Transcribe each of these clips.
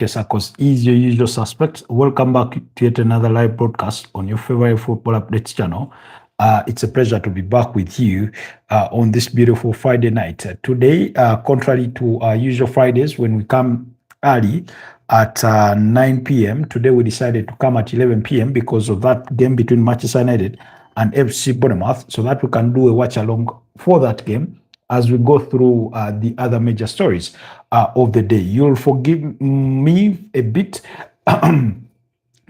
Kesakos is your usual suspect. Welcome back to yet another live broadcast on your favorite football updates channel. It's a pleasure to be back with you on this beautiful Friday night. Today, contrary to our usual Fridays when we come early at 9 p.m., today we decided to come at 11 p.m. because of that game between Manchester United and FC Bournemouth, so that we can do a watch along for that game as we go through the other major stories of the day. You'll forgive me a bit.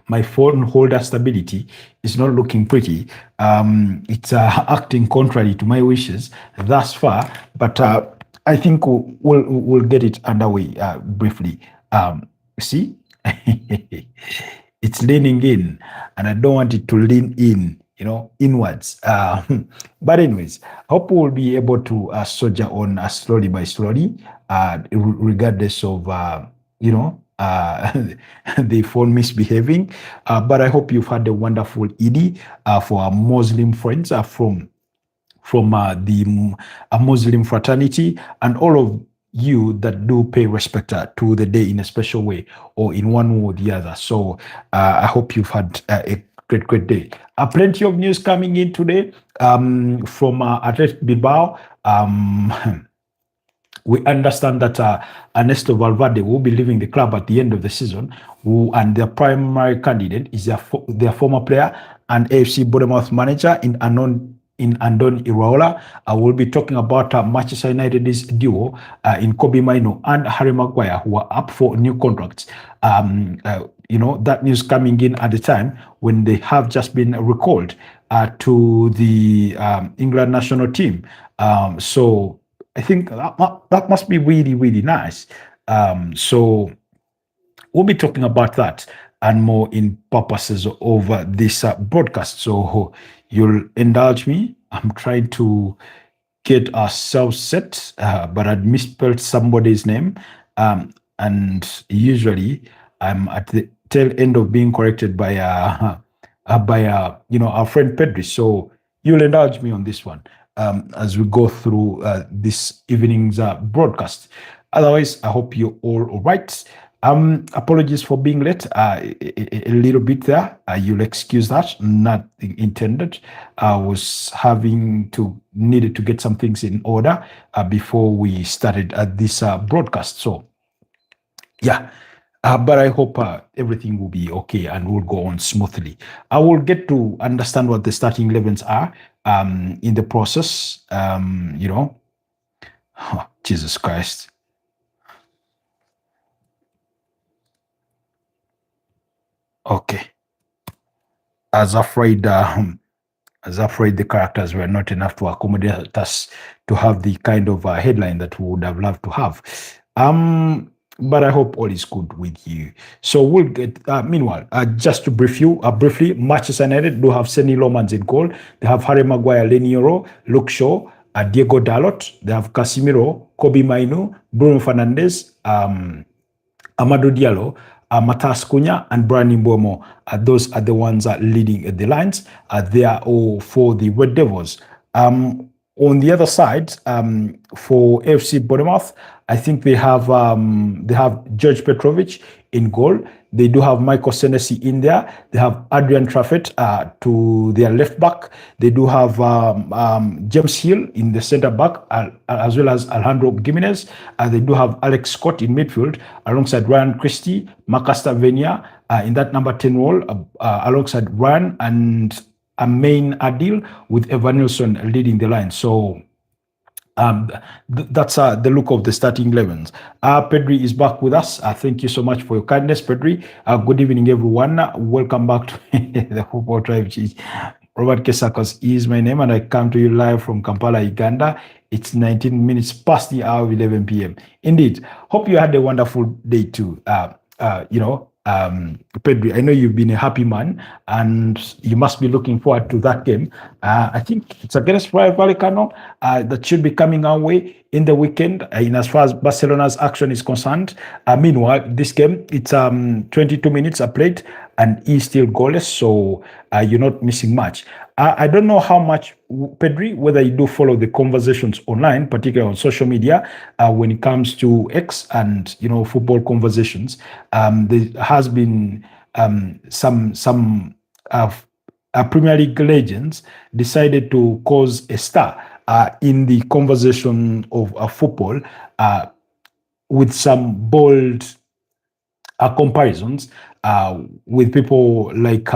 My phone holder stability is not looking pretty. It's acting contrary to my wishes thus far, but I think we'll get it underway briefly. See, it's leaning in, and I don't want it to lean in, inwards. But anyways, hope we'll be able to soldier on slowly by slowly, regardless of, the phone misbehaving. But I hope you've had a wonderful Eid for our Muslim friends from the Muslim fraternity, and all of you that do pay respect to the day in a special way or in one way or the other. So I hope you've had a great day. Plenty of news coming in today from Athletic Bilbao. We understand that Ernesto Valverde will be leaving the club at the end of the season, and their primary candidate is their former player and AFC Bournemouth manager in Andoni Iraola. I will be talking about Manchester United's duo in Kobbie Mainoo and Harry Maguire, who are up for new contracts. That news coming in at the time when they have just been recalled to the England national team. So I think that must be really, really nice. So we'll be talking about that and more in purposes of this broadcast. So you'll indulge me. I'm trying to get ourselves set, but I'd misspelled somebody's name. And usually I'm at the tail end of being corrected by our friend Pedri. So you'll indulge me on this one as we go through this evening's broadcast. Otherwise, I hope you're all right. Apologies for being late a little bit there. You'll excuse that, nothing intended. I was needed to get some things in order before we started this broadcast. So yeah, but I hope everything will be okay and will go on smoothly. I will get to understand what the starting 11s are in the process. Jesus Christ. Okay. As afraid the characters were not enough to accommodate us to have the kind of headline that we would have loved to have. But I hope all is good with you. So we'll get, meanwhile, just to brief you briefly, Manchester United do have Seny Lomans in goal. They have Harry Maguire, Lenioro, Luke Shaw, Diego Dalot. They have Casemiro, Kobbie Mainoo, Bruno Fernandes, Amadou Diallo, Matas Cunha, and Brian Mbeumo. Those are the ones leading the lines. They are all for the Red Devils. On the other side, for FC Bournemouth, I think they have George Petrovic in goal. They do have Michael Senesi in there. They have Adrian Traffet to their left back. They do have James Hill in the centre back, as well as Alejandro Gimenez. They do have Alex Scott in midfield, alongside Ryan Christie, Marcus Tavernier in that number 10 role, alongside Ryan and Amain Adil, with Evanilson leading the line. So that's the look of the starting 11s. Pedri is back with us. Thank you so much for your kindness, Pedri. Good evening, everyone. Welcome back to the Football Tribe. Robert Kesakos is my name, and I come to you live from Kampala, Uganda. It's 19 minutes past the hour of 11 p.m. Indeed. Hope you had a wonderful day too. Pedri, I know you've been a happy man, and you must be looking forward to that game. I think it's against Rayo Vallecano that should be coming our way in the weekend, in as far as Barcelona's action is concerned. Meanwhile, this game, it's 22 minutes played. and he's still goalless, so you're not missing much. I don't know how much, Pedri, whether you do follow the conversations online, particularly on social media, when it comes to X and football conversations. There has been some Premier League legends decided to cause a stir in the conversation of football with some bold comparisons with people like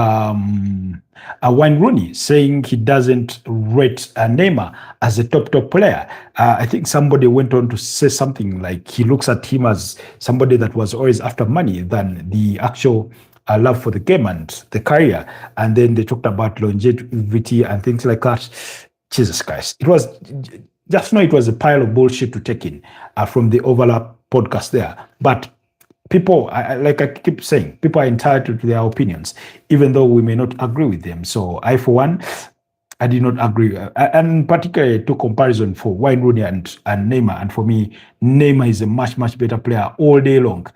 Wayne Rooney, saying he doesn't rate Neymar as a top player. I think somebody went on to say something like he looks at him as somebody that was always after money than the actual love for the game and the career. And then they talked about longevity and things like that. Jesus Christ. It was just know it was a pile of bullshit to take in from the Overlap podcast there. But people, like I keep saying, people are entitled to their opinions, even though we may not agree with them. So I, for one, I did not agree. And particularly to comparison for Wayne Rooney and Neymar. And for me, Neymar is a much, much better player all day long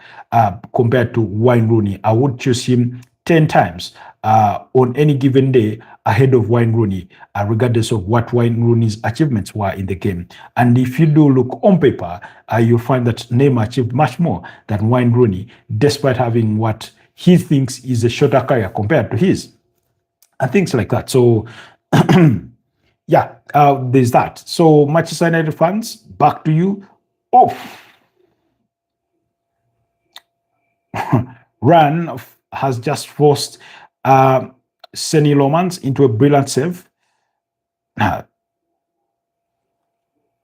compared to Wayne Rooney. I would choose him 10 times on any given day ahead of Wayne Rooney, regardless of what Wayne Rooney's achievements were in the game. And if you do look on paper, you'll find that Neymar achieved much more than Wayne Rooney, despite having what he thinks is a shorter career compared to his, and things like that. So, yeah, there's that. So, Manchester United fans, back to you. Run has just forced Seny Lomans into a brilliant save.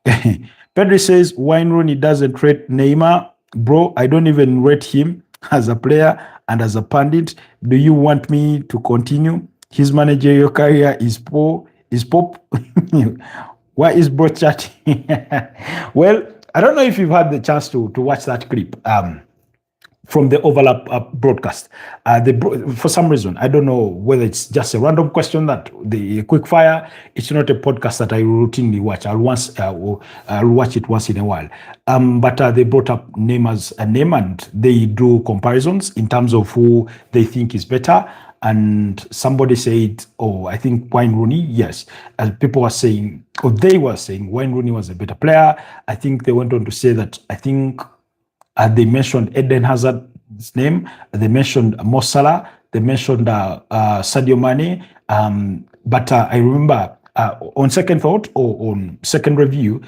Pedri says Wayne Rooney doesn't rate Neymar. Bro, I don't even rate him as a player and as a pundit. Do you want me to continue? His managerial career is poor. Is pop. Why is bro chatting? Well, I don't know if you've had the chance to watch that clip from the Overlap broadcast. For some reason, I don't know whether it's just a random question that the quick fire. It's not a podcast that I routinely watch. I'll watch it once in a while. But they brought up Neymar's name and they do comparisons in terms of who they think is better. And somebody said, I think Wayne Rooney, yes. As people were saying, or they were saying, Wayne Rooney was a better player. I think they went on to say that, I think they mentioned Eden Hazard's name. They mentioned Mo Salah. They mentioned Sadio Mane. But I remember on second thought or on second review,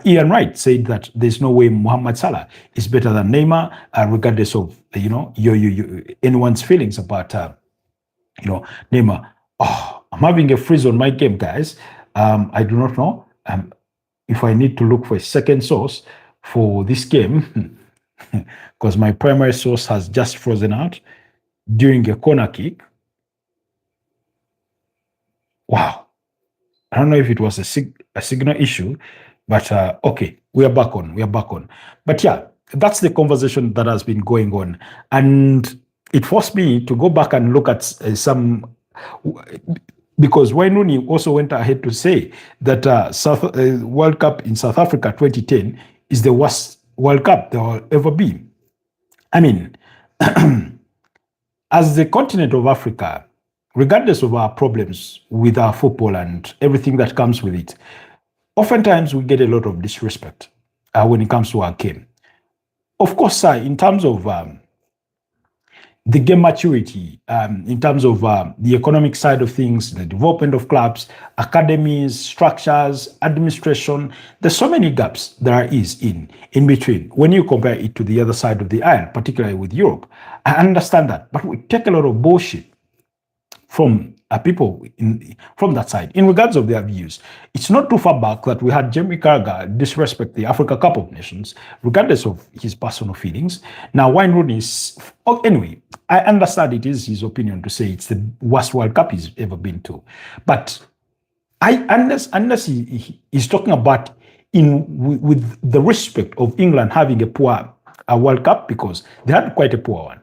Ian Wright said that there's no way Mohamed Salah is better than Neymar, regardless of anyone's feelings about Neymar. I'm having a freeze on my game, guys. I do not know if I need to look for a second source for this game because my primary source has just frozen out during a corner kick. Wow. I don't know if it was a signal issue, but okay, we are back on. But yeah, that's the conversation that has been going on. And it forced me to go back and look at some, because Wayne Rooney also went ahead to say that World Cup in South Africa 2010 is the worst World Cup there will ever be. I mean, as the continent of Africa, regardless of our problems with our football and everything that comes with it, oftentimes we get a lot of disrespect when it comes to our game. Of course, in terms of the game maturity, in terms of the economic side of things, the development of clubs, academies, structures, administration, there's so many gaps there is in between when you compare it to the other side of the aisle, particularly with Europe. I understand that, but we take a lot of bullshit from people from that side in regards of their views. It's not too far back that we had Jamie Carragher disrespect the Africa Cup of Nations, regardless of his personal feelings. Now, Wayne Rooney is, anyway, I understand it is his opinion to say it's the worst World Cup he's ever been to. But unless he's talking about with the respect of England having a poor World Cup, because they had quite a poor one.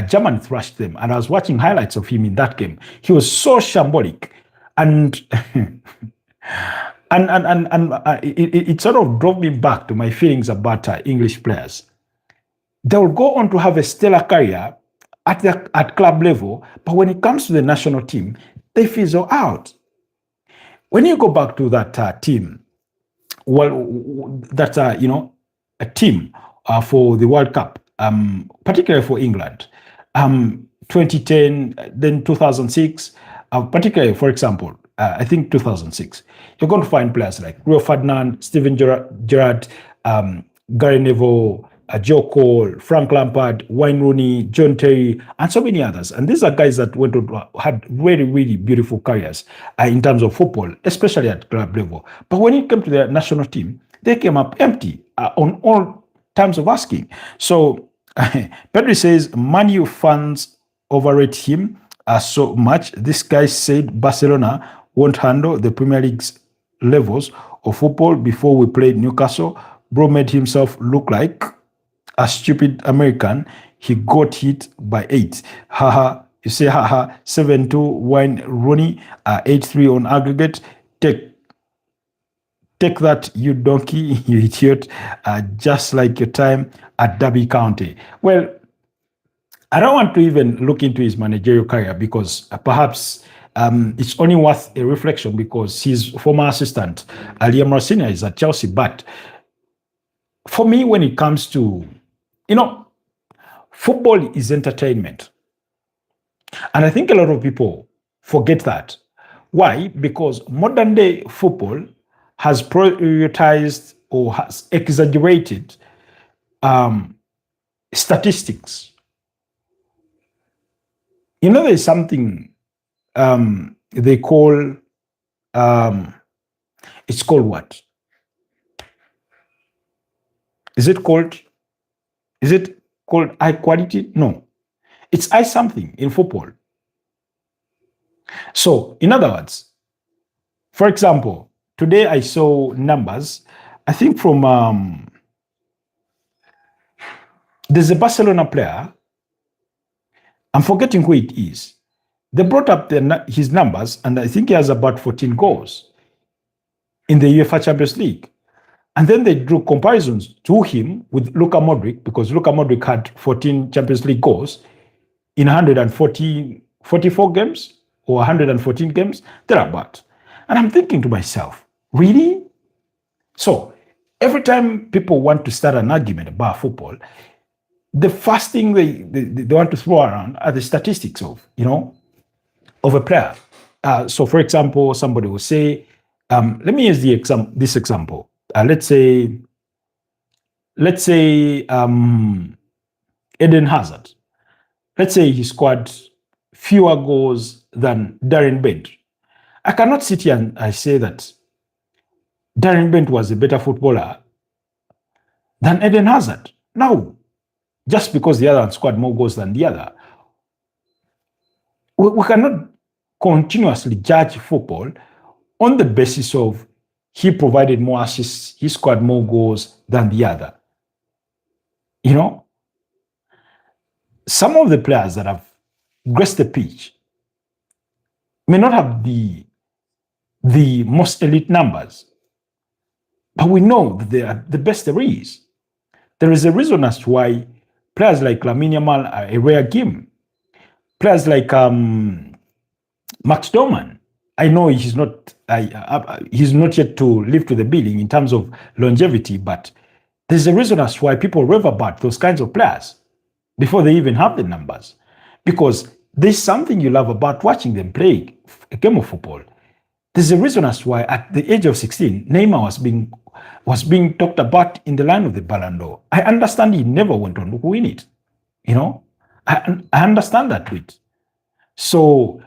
Germany thrashed them, and I was watching highlights of him in that game. He was so shambolic, and it sort of drove me back to my feelings about English players. They will go on to have a stellar career at club level, but when it comes to the national team, they fizzle out. When you go back to that team, well, that's a team for the World Cup, particularly for England, 2010, then 2006, particularly, for example, I think 2006. You're going to find players like Rio Ferdinand, Steven Gerrard, Gary Neville, Joe Cole, Frank Lampard, Wayne Rooney, John Terry, and so many others. And these are guys that had really, really beautiful careers in terms of football, especially at club level. But when it came to the national team, they came up empty on all terms of asking. So Pedri says, Man U fans overrate him so much. This guy said Barcelona won't handle the Premier League's levels of football before we played Newcastle. Bro made himself look like a stupid American. He got hit by 8. Haha. You say haha. 7-2 Wayne Rooney, 8-3 on aggregate. Take that, you donkey, you idiot. Just like your time at Derby County. Well, I don't want to even look into his managerial career because perhaps it's only worth a reflection because his former assistant, Liam Rossini, is at Chelsea. But for me, when it comes to, football is entertainment. And I think a lot of people forget that. Why? Because modern day football has prioritized or has exaggerated statistics. There's something they call, it's called what? Is it called high quality? No. It's I something in football. So, in other words, for example, today I saw numbers, I think from, there's a Barcelona player, I'm forgetting who it is. They brought up his numbers, and I think he has about 14 goals in the UEFA Champions League. And then they drew comparisons to him with Luka Modric, because Luka Modric had 14 Champions League goals in 44 games or 114 games, thereabout. And I'm thinking to myself, really? So every time people want to start an argument about football, the first thing they want to throw around are the statistics of a player. So, for example, somebody will say, let me use this example. Let's say Eden Hazard. Let's say he scored fewer goals than Darren Bent. I cannot sit here and I say that Darren Bent was a better footballer than Eden Hazard. No, just because the other one scored more goals than the other. We cannot continuously judge football on the basis of he provided more assists, he scored more goals than the other. Some of the players that have graced the pitch may not have the most elite numbers, but we know that they are the best there is. There is a reason as to why players like Lamine Yamal are a rare game. Players like Max Dorman, I know he's not yet to live to the billing in terms of longevity, but there's a reason as to why people rave about those kinds of players before they even have the numbers. Because there's something you love about watching them play a game of football. There's a reason as to why at the age of 16, Neymar was being talked about in the line of the Ballon d'Or. I understand he never went on to win it. I understand that bit. So,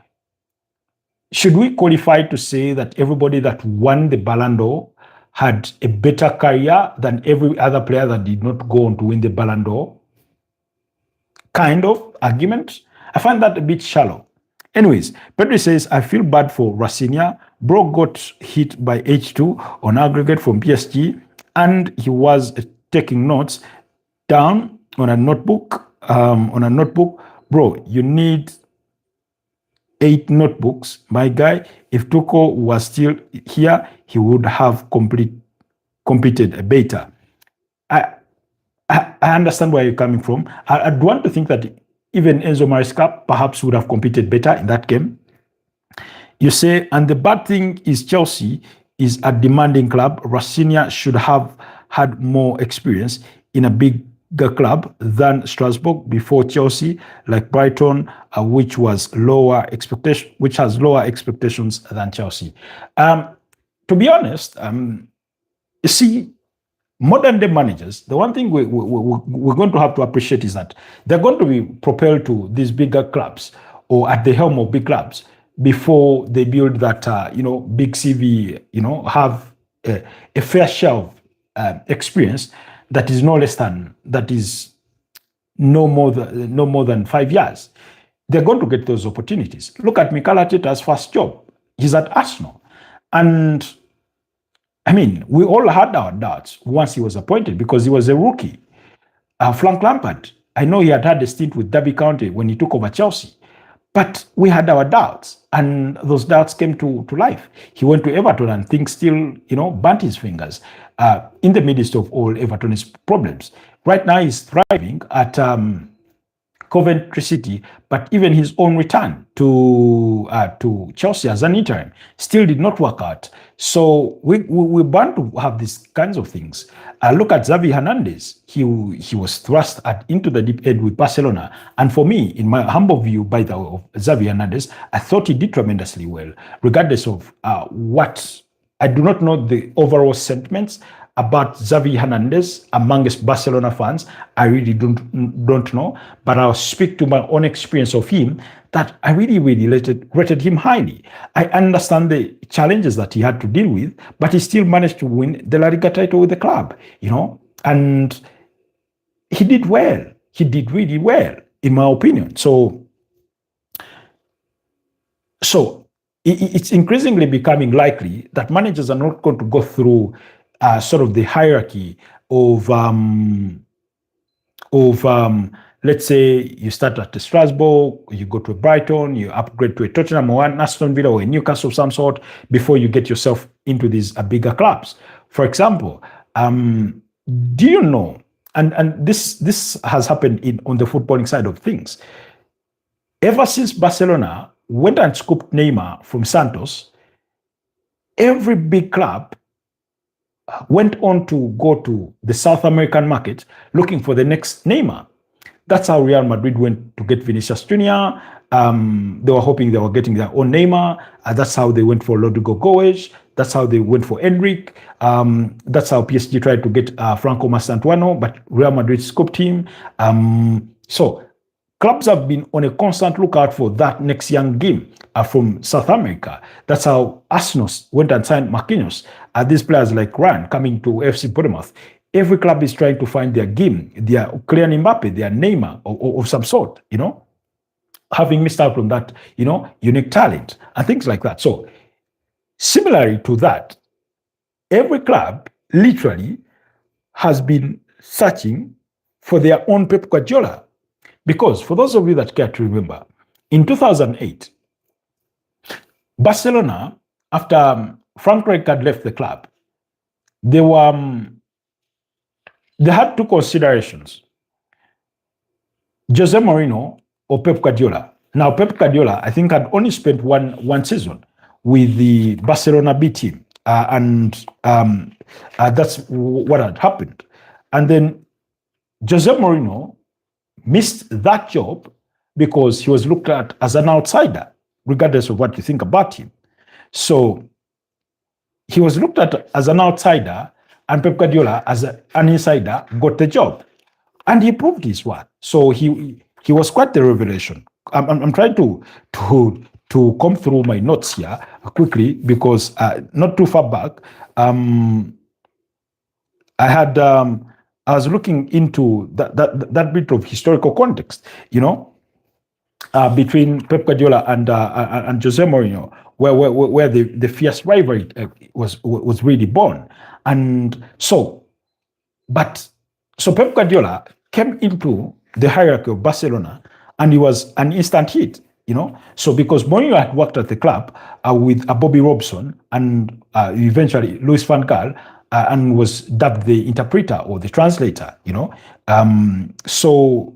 should we qualify to say that everybody that won the Ballon d'Or had a better career than every other player that did not go on to win the Ballon d'Or? Kind of argument. I find that a bit shallow. Anyways, Pedri says, I feel bad for Rafinha. Bro got hit by H2 on aggregate from PSG, and he was taking notes down on a notebook. Bro, you need 8 notebooks. My guy, if Tuchel was still here, he would have completed a beta. I understand where you're coming from. I'd want to think that even Enzo Maresca perhaps would have competed better in that game. You say, and the bad thing is Chelsea is a demanding club. Rafinha should have had more experience in a bigger club than Strasbourg before Chelsea, like Brighton, which has lower expectations than Chelsea. To be honest, you see, modern day managers, the one thing we're going to have to appreciate is that they're going to be propelled to these bigger clubs or at the helm of big clubs before they build that, big CV, have a fair share of experience that is no more than 5 years. They're going to get those opportunities. Look at Mikel Arteta's first job. He's at Arsenal. And I mean, we all had our doubts once he was appointed because he was a rookie. Frank Lampard, I know he had had a stint with Derby County when he took over Chelsea, but we had our doubts, and those doubts came to life. He went to Everton and things still, burnt his fingers in the midst of all Everton's problems. Right now, he's thriving at Coventry City, but even his own return to Chelsea as an interim still did not work out. So we're bound to have these kinds of things. Look at Xavi Hernandez. He was thrust into the deep end with Barcelona. And for me, in my humble view, of Xavi Hernandez, I thought he did tremendously well, regardless of what. I do not know the overall sentiments about Xavi Hernandez amongst Barcelona fans. I really don't know, but I'll speak to my own experience of him that I really rated him highly. I understand the challenges that he had to deal with, but he still managed to win the La Liga title with the club, and he did well. He did really well, in my opinion. So it's increasingly becoming likely that managers are not going to go through sort of the hierarchy of let's say you start at Strasbourg, you go to Brighton, you upgrade to a Tottenham or an Aston Villa or a Newcastle of some sort before you get yourself into these bigger clubs. For example, do you know, and this has happened on the footballing side of things, ever since Barcelona went and scooped Neymar from Santos, every big club went on to go to the South American market looking for the next Neymar. That's how Real Madrid went to get Vinicius Jr. They were hoping they were getting their own Neymar. That's how they went for Rodrigo Goes. That's how they went for Endrick. That's how PSG tried to get Franco Mastantuano, but Real Madrid scooped him. So clubs have been on a constant lookout for that next young game from South America. That's how Arsenal went and signed Marquinhos. These players like Ryan coming to FC Bournemouth. Every club is trying to find their game, their Kylian Mbappe, their Neymar of some sort, having missed out on that, unique talent and things like that. So similarly to that, every club literally has been searching for their own Pep Guardiola. Because for those of you that care to remember, in 2008, Barcelona, after Frank Rijkaard left the club, they had two considerations: Jose Mourinho or Pep Guardiola. Now, Pep Guardiola, I think, had only spent one season with the Barcelona B team, and that's what had happened. And then Jose Mourinho missed that job because he was looked at as an outsider, regardless of what you think about him. So he was looked at as an outsider, and Pep Guardiola, as an insider, got the job. And he proved his worth. So he was quite the revelation. I'm trying to comb through my notes here quickly because not too far back, I was looking into that bit of historical context, between Pep Guardiola and Jose Mourinho, where the fierce rivalry was really born. And so Pep Guardiola came into the hierarchy of Barcelona, and he was an instant hit, So because Mourinho had worked at the club with Bobby Robson and eventually Louis van Gaal, and was dubbed the interpreter or the translator, So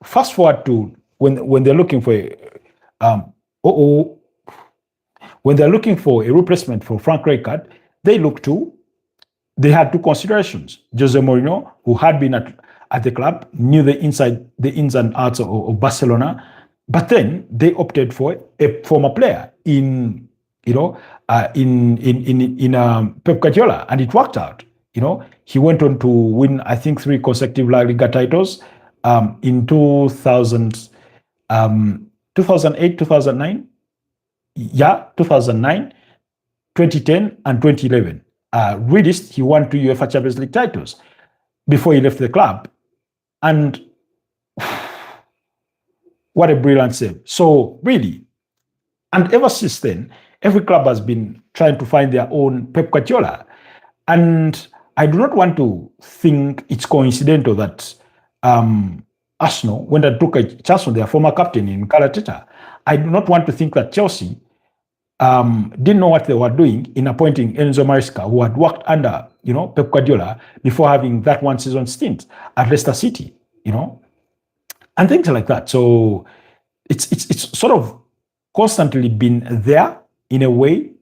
fast forward to when they're looking for um, oh, when they're looking for a replacement for Frank Rijkaard, they had two considerations. Jose Mourinho, who had been at the club, knew the ins and outs of Barcelona, but then they opted for a former player in Pep Guardiola, and it worked out. He went on to win, I think, 3 consecutive La Liga titles in 2008, 2009. Yeah, 2009, 2010, and 2011. Realist, he won 2 UEFA Champions League titles before he left the club. And what a brilliant save. So really, and ever since then, every club has been trying to find their own Pep Guardiola. And I do not want to think it's coincidental that Arsenal, when they took a chance on their former captain in Mikel Arteta, I do not want to think that Chelsea didn't know what they were doing in appointing Enzo Maresca, who had worked under, Pep Guardiola before having that 1 season stint at Leicester City, and things like that. So it's sort of constantly been there in a way,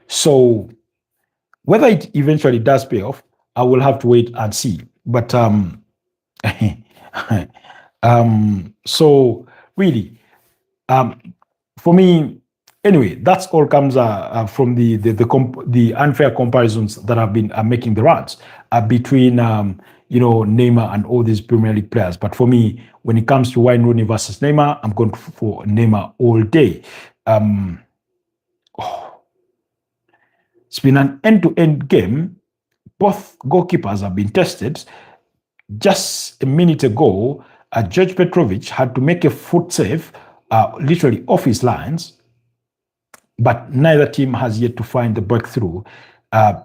So whether it eventually does pay off, I will have to wait and see. But so really, for me, anyway, that's all comes from the unfair comparisons that have been making the rounds between Neymar and all these Premier League players. But for me, when it comes to Wayne Rooney versus Neymar, I'm going for Neymar all day. It's been an end-to-end game. Both goalkeepers have been tested. Just a minute ago, George Petrovic had to make a foot save, literally off his lines. But neither team has yet to find the breakthrough.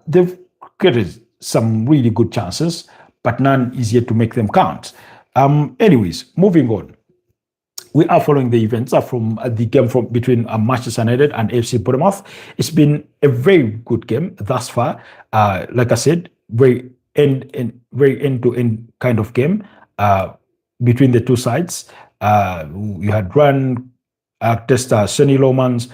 They've created some really good chances, but none is yet to make them count. Anyways, moving on. We are following the events from the game between Manchester United and AFC Bournemouth. It's been a very good game thus far. Like I said, very end-to-end kind of game between the two sides. You had run tester Sonny Lomans.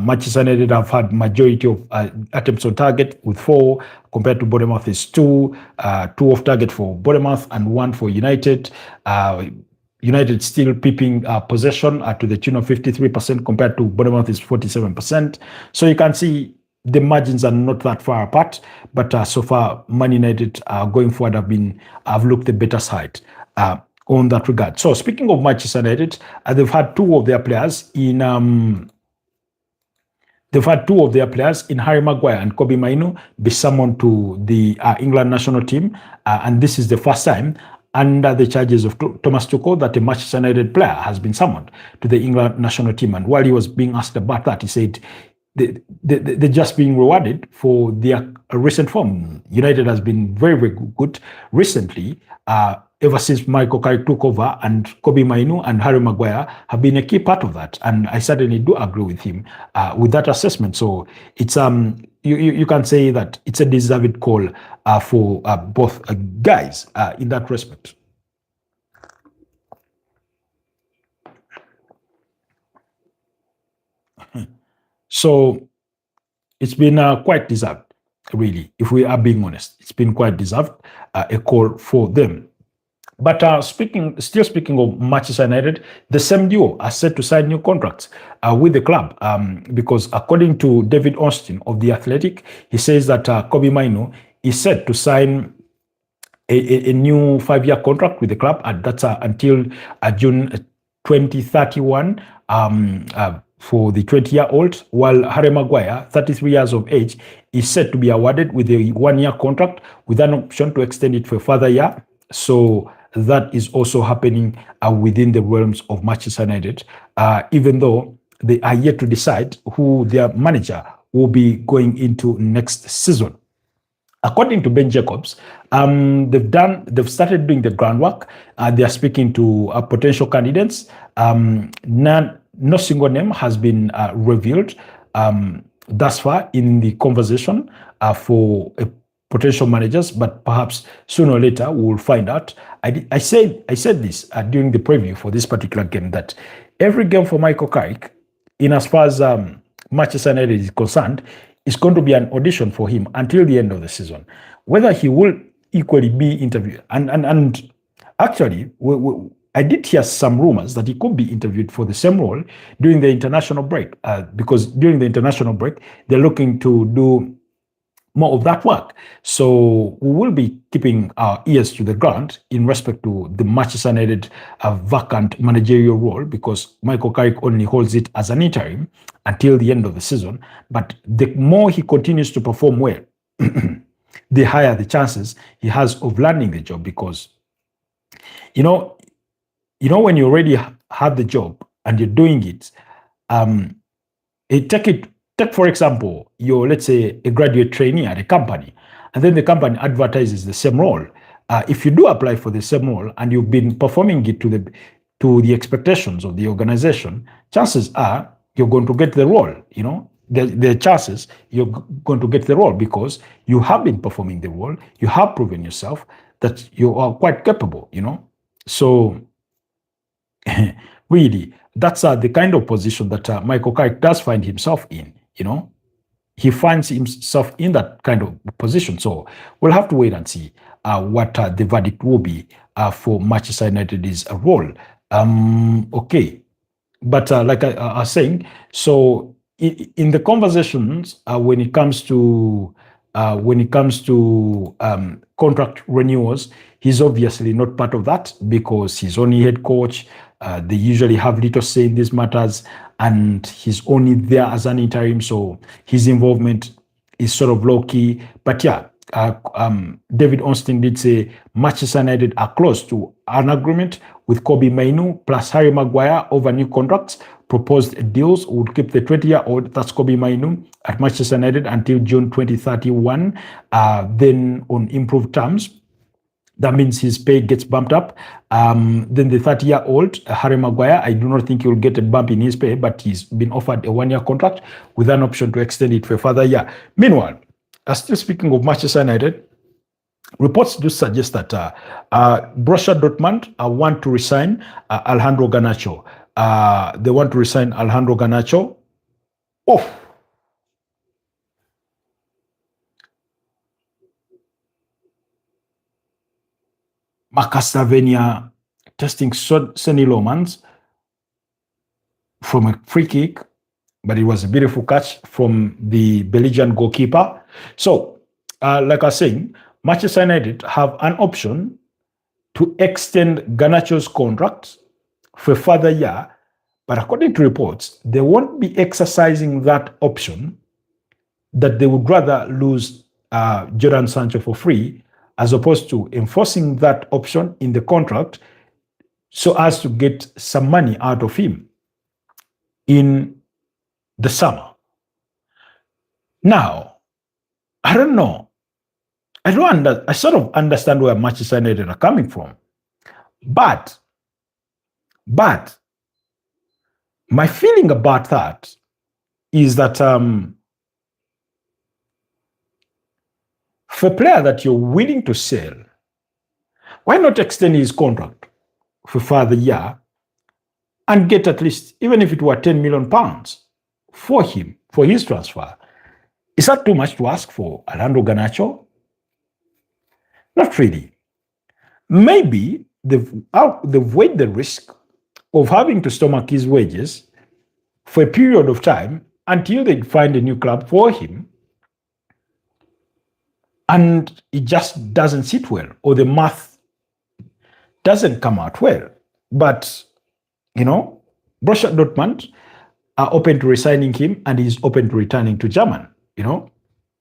Manchester United have had majority of attempts on target with 4, compared to Bournemouth is 2. 2 off target for Bournemouth and 1 for United. United still peeping possession to the tune of 53% compared to Bournemouth is 47%. So you can see the margins are not that far apart, but so far Man United going forward have looked the better side on that regard. So speaking of Manchester United, they've had 2 of their players in Harry Maguire and Kobbie Mainoo be summoned to the England national team, and this is the first time under the charges of Thomas Tuchel that a Manchester United player has been summoned to the England national team. And while he was being asked about that, he said they're just being rewarded for their recent form. United has been very, very good recently, ever since Michael Carrick took over, and Kobbie Mainoo and Harry Maguire have been a key part of that. And I certainly do agree with him with that assessment. So it's you can say that it's a deserved call for both guys in that respect. So it's been quite deserved, really. If we are being honest, it's been quite deserved, a call for them. But still speaking of Manchester United, the same duo are set to sign new contracts with the club because according to David Ornstein of The Athletic, he says that Kobbie Mainoo is set to sign a new 5-year contract with the club, and that's until June 2031 for the 20-year-old, while Harry Maguire, 33 years of age, is set to be awarded with a 1-year contract with an option to extend it for a further year. So that is also happening within the realms of Manchester United, even though they are yet to decide who their manager will be going into next season. According to Ben Jacobs, they've started doing the groundwork. They are speaking to potential candidates. No single name has been revealed thus far in the conversation for a potential managers, but perhaps sooner or later we will find out. I said this during the preview for this particular game, that every game for Michael Carrick, in as far as Manchester United is concerned, is going to be an audition for him until the end of the season. Whether he will equally be interviewed, and actually, I did hear some rumors that he could be interviewed for the same role during the international break, because during the international break, they're looking to do more of that work. So we will be keeping our ears to the ground in respect to the Manchester United vacant managerial role, because Michael Carrick only holds it as an interim until the end of the season. But the more he continues to perform well, the higher the chances he has of landing the job, because when you already have the job and you're doing it, take for example, you're, let's say, a graduate trainee at a company, and then the company advertises the same role. If you do apply for the same role and you've been performing it to the expectations of the organization, chances are you're going to get the role. The chances you're going to get the role because you have been performing the role. You have proven yourself that you are quite capable. So really, that's the kind of position that Michael Carrick does find himself in. He finds himself in that kind of position. So we'll have to wait and see what the verdict will be for Manchester United's role. Okay, but like I was saying, so in the conversations when it comes to contract renewals, he's obviously not part of that because he's only head coach. They usually have little say in these matters, and he's only there as an interim, so his involvement is sort of low key. But yeah, David Ornstein did say Manchester United are close to an agreement with Kobbie Mainoo plus Harry Maguire over new contracts. Proposed deals would keep the 20-year-old, that's Kobbie Mainoo, at Manchester United until June 2031, then on improved terms. That means his pay gets bumped up. Then the 30-year-old, Harry Maguire, I do not think he will get a bump in his pay, but he's been offered a one-year contract with an option to extend it for a further year. Meanwhile, still speaking of Manchester United, reports do suggest that Borussia Dortmund want to resign Alejandro Garnacho. They want to resign Alejandro Garnacho. Oh! Marcus Tavernier testing Sonny Lomans from a free kick, but it was a beautiful catch from the Belgian goalkeeper. So, like I was saying, Manchester United have an option to extend Garnacho's contract for a further year, but according to reports, they won't be exercising that option, that they would rather lose Jadon Sancho for free, as opposed to enforcing that option in the contract so as to get some money out of him in the summer. Now, I don't know. I sort of understand where Manchester United are coming from. But my feeling about that is that for a player that you're willing to sell, why not extend his contract for further year and get at least, even if it were £10 million for him, for his transfer? Is that too much to ask for Alejandro Garnacho? Not really. Maybe they've weighed the risk of having to stomach his wages for a period of time until they find a new club for him, and it just doesn't sit well, or the math doesn't come out well. But, Borussia Dortmund are open to resigning him, and he's open to returning to Germany,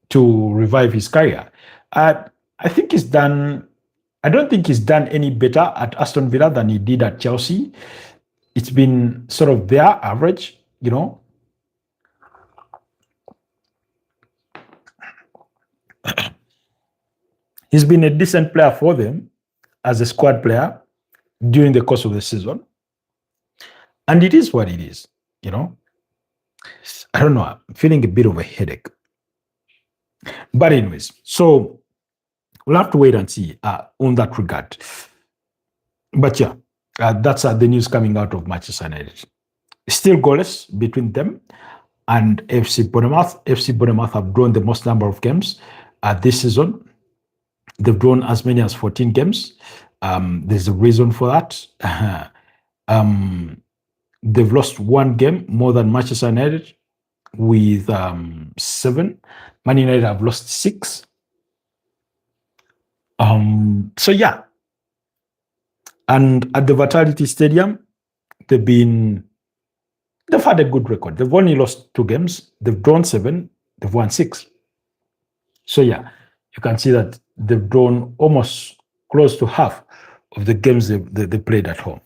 to revive his career. I don't think he's done any better at Aston Villa than he did at Chelsea. It's been sort of their average, He's been a decent player for them as a squad player during the course of the season. And it is what it is, I don't know, I'm feeling a bit of a headache. But anyways, so we'll have to wait and see on that regard. But yeah, that's the news coming out of Manchester United. Still goalless between them and FC Bournemouth. FC Bournemouth have drawn the most number of games this season. They've drawn as many as 14 games. There's a reason for that. They've lost one game more than Manchester United with 7. Man United have lost 6. So yeah. And at the Vitality Stadium, they've had a good record. They've only lost 2 games. They've drawn 7. They've won 6. So yeah, you can see that they've drawn almost close to half of the games they played at home.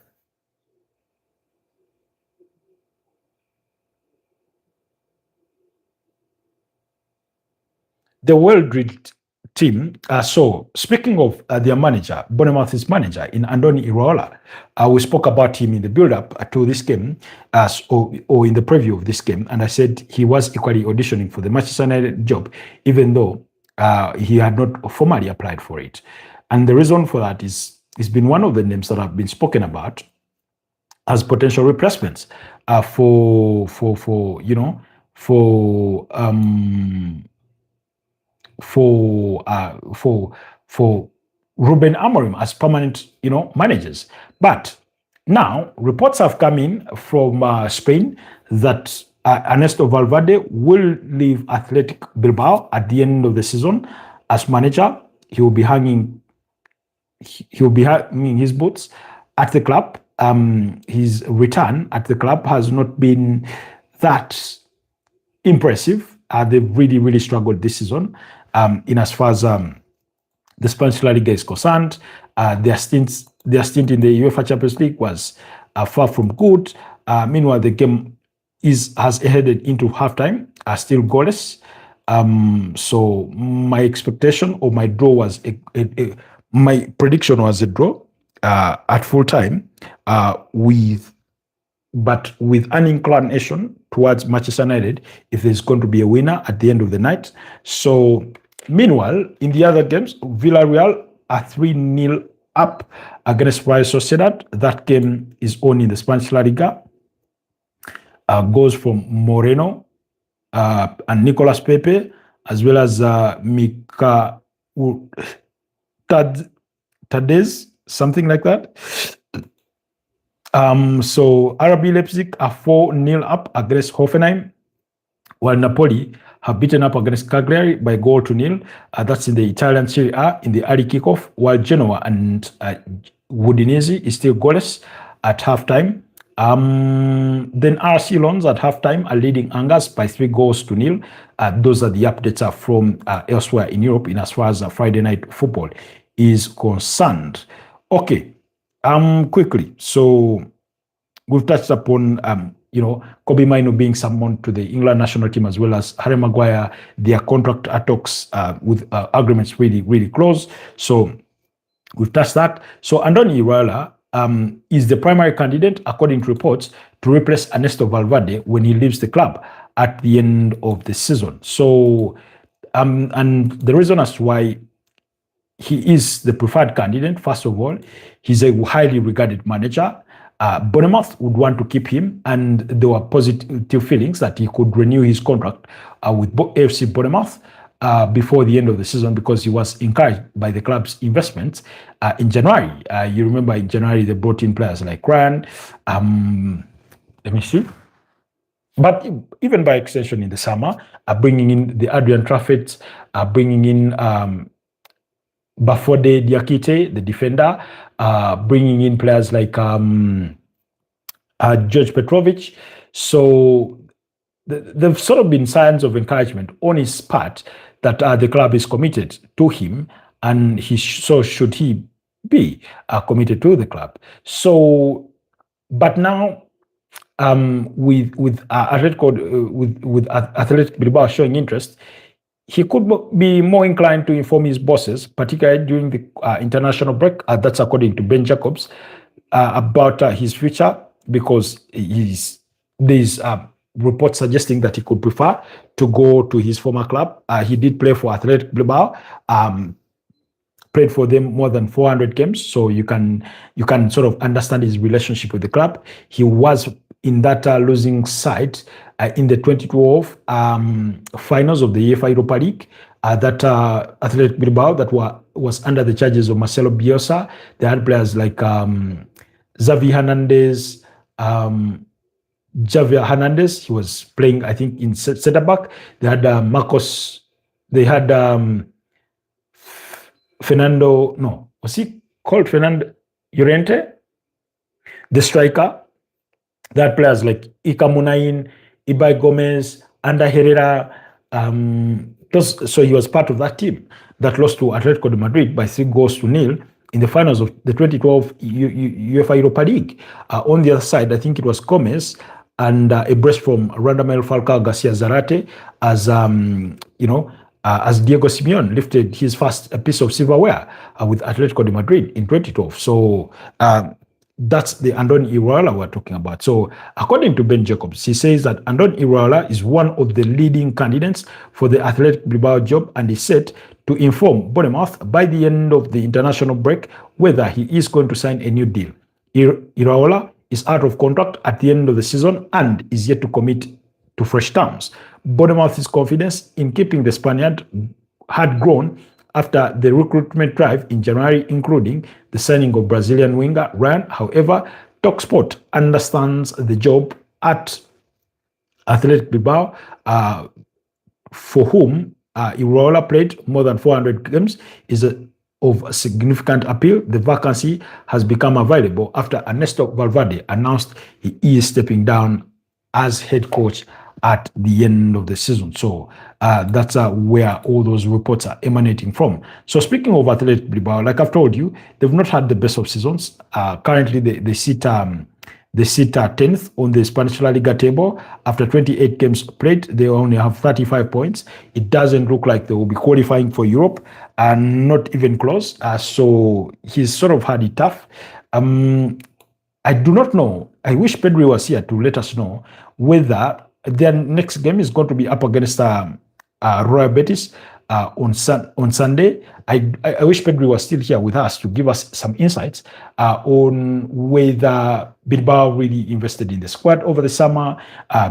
The well-drilled team. So speaking of their manager, Bournemouth's manager in Andoni Iraola, we spoke about him in the build-up to this game, or in the preview of this game, and I said he was equally auditioning for the Manchester United job, even though he had not formally applied for it. And the reason for that is it's been one of the names that have been spoken about as potential replacements for Ruben Amorim as permanent, managers. But now reports have come in from Spain that Ernesto Valverde will leave Athletic Bilbao at the end of the season as manager. He will be hanging his boots at the club. His return at the club has not been that impressive. They've really, really struggled this season in as far as the Spanish La Liga is concerned. Their stint in the UEFA Champions League was far from good. Meanwhile, the game has headed into halftime, still goalless. So my expectation or my draw was my prediction was a draw at full time, with an inclination towards Manchester United if there's going to be a winner at the end of the night. So meanwhile, in the other games, Villarreal are 3-0 up against Real Sociedad. That game is on in the Spanish La Liga. Goals from Moreno and Nicolas Pepe, as well as Mika Tadez, something like that. So RB Leipzig are 4-0 up against Hoffenheim, while Napoli have beaten up against Cagliari by 1-0. That's in the Italian Serie A in the early kickoff, while Genoa and Udinese is still goalless at halftime. Then RC Lons at halftime are leading Angers by 3-0. Those are the updates from elsewhere in Europe in as far as Friday night football is concerned. Okay, quickly. So we've touched upon Kobbie Mainoo being summoned to the England national team, as well as Harry Maguire. Their contract talks with agreements really, really close. So we've touched that. So Andoni Iraola is the primary candidate, according to reports, to replace Ernesto Valverde when he leaves the club at the end of the season. So, and the reason as to why he is the preferred candidate, first of all, he's a highly regarded manager. Bournemouth would want to keep him, and there were positive feelings that he could renew his contract with AFC Bournemouth before the end of the season, because he was encouraged by the club's investments in January. You remember in January they brought in players like Ryan. Let me see. But even by extension in the summer, bringing in the Adrian Trafford, bringing in Bafode Diakite, the defender, bringing in players like George Petrovic. So there've sort of been signs of encouragement on his part that the club is committed to him, and so should he be committed to the club. So, but now with Athletic Bilbao showing interest, he could be more inclined to inform his bosses, particularly during the international break. That's according to Ben Jacobs, about his future, because there's reports suggesting that he could prefer to go to his former club. He did play for Athletic Bilbao played for them more than 400 games, so you can sort of understand his relationship with the club. He was in that losing side in the 2012 finals of the UEFA Europa League. That Athletic Bilbao that was under the charges of Marcelo Bielsa. They had players like Xavi Hernandez. Javier Hernandez, he was playing, I think, in centre back. They had Marcos. They had Fernando. No, was he called Fernando Llorente? The striker. They had players like Ika Munain, Ibai Gomez, Ander Herrera. So he was part of that team that lost to Atletico de Madrid by 3-0 in the finals of the 2012 UEFA Europa League. On the other side, I think it was Gomez and a brace from Radamel Falcao Garcia Zarate as as Diego Simeone lifted his first piece of silverware with Atletico de Madrid in 2012. So that's the Andoni Iraola we're talking about. So according to Ben Jacobs, he says that Andoni Iraola is one of the leading candidates for the Athletic Bilbao job and is set to inform Bournemouth by the end of the international break whether he is going to sign a new deal. Iraola is out of contract at the end of the season and is yet to commit to fresh terms. Bournemouth's confidence in keeping the Spaniard had grown after the recruitment drive in January, including the signing of Brazilian winger Ryan. However, TalkSport understands the job at Athletic Bilbao, for whom Iraola played more than 400 games, is of significant appeal. The vacancy has become available after Ernesto Valverde announced he is stepping down as head coach at the end of the season. So that's where all those reports are emanating from. So speaking of Athletic Bilbao, like I've told you, they've not had the best of seasons. Currently, they sit 10th on the Spanish La Liga table. After 28 games played, they only have 35 points. It doesn't look like they will be qualifying for Europe, and not even close. So he's sort of had it tough. I do not know. I wish Pedri was here to let us know whether their next game is going to be up against Royal Betis on Sunday. I wish Pedri was still here with us to give us some insights on whether Bilbao really invested in the squad over the summer,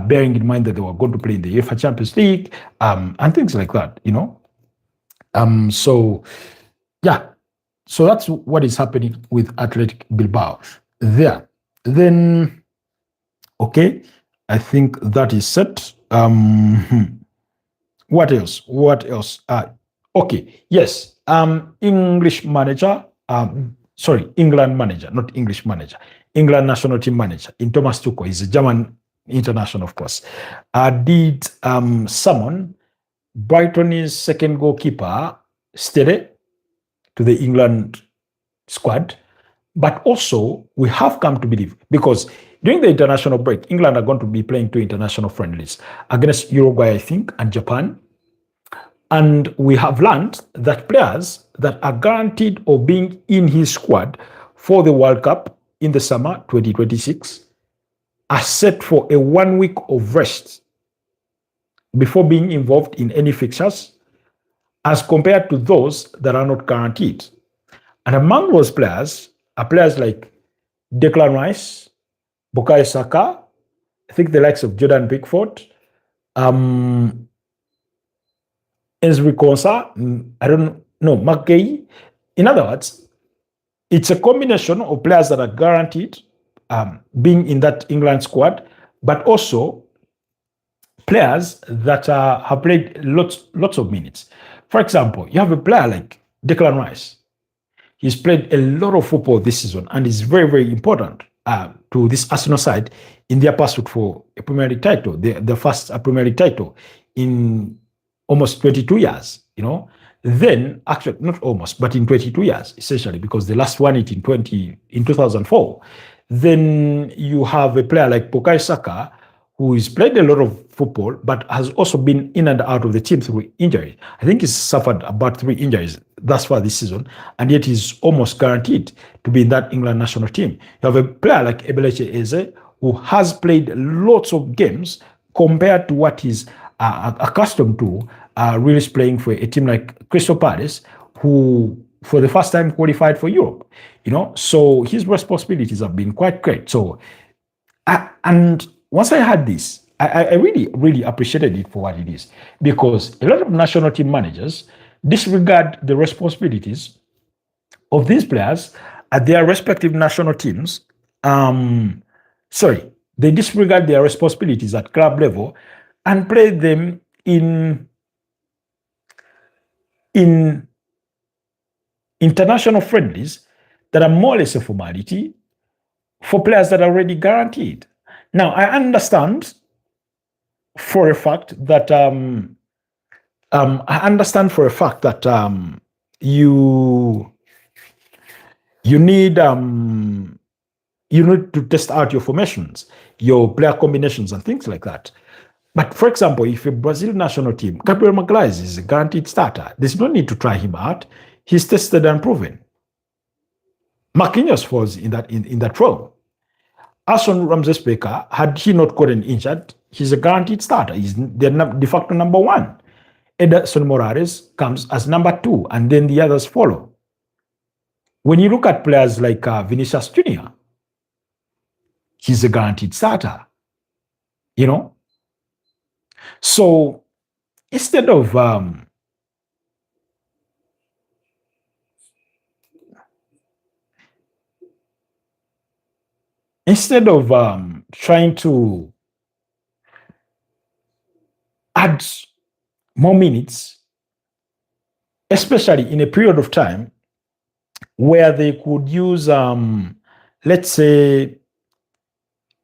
bearing in mind that they were going to play in the UEFA Champions League, and things like that, So, yeah. So that's what is happening with Athletic Bilbao there. Then, okay, I think that is set. What else? Okay, yes. English manager, England manager, not English manager. England national team manager in Thomas Tuchel, he's a German international, of course, did summon Brighton's second goalkeeper, Stede, to the England squad. But also, we have come to believe, because during the international break, England are going to be playing 2 international friendlies against Uruguay, I think, and Japan. And we have learned that players that are guaranteed of being in his squad for the World Cup in the summer 2026 are set for a 1 week of rest before being involved in any fixtures, as compared to those that are not guaranteed. And among those players are players like Declan Rice, Bukayo Saka, I think the likes of Jordan Pickford, Ezri Konsa, I don't know, McGay. In other words, it's a combination of players that are guaranteed being in that England squad, but also players that have played lots of minutes. For example, you have a player like Declan Rice. He's played a lot of football this season and is very, very important to this Arsenal side in their pursuit for a Premier League title, the first Premier League title in almost 22 years, Then, actually, not almost, but in 22 years, essentially, because the last one it in 2004. Then you have a player like Bukayo Saka, who has played a lot of football, but has also been in and out of the team through injury. I think he's suffered about 3 injuries thus far this season, and yet he's almost guaranteed to be in that England national team. You have a player like Eberechi Eze, who has played lots of games compared to what he's accustomed to, really playing for a team like Crystal Palace, who for the first time qualified for Europe. So his responsibilities have been quite great. So, and once I had this, I really, really appreciated it for what it is, because a lot of national team managers disregard the responsibilities of these players at their respective national teams. Um, sorry, they disregard their responsibilities at club level and play them in international friendlies that are more or less a formality for players that are already guaranteed. Now, I understand for a fact that you you need to test out your formations, your player combinations, and things like that. But for example, if a Brazil national team, Gabriel Maguire is a guaranteed starter, there's no need to try him out. He's tested and proven. Marquinhos falls in that role. Alson Ramses Baker, had he not gotten injured, he's a guaranteed starter. He's the de facto number one. Ederson Morales comes as number two, and then the others follow. When you look at players like Vinicius Jr., he's a guaranteed starter. So instead of trying to add more minutes, especially in a period of time where they could use, let's say,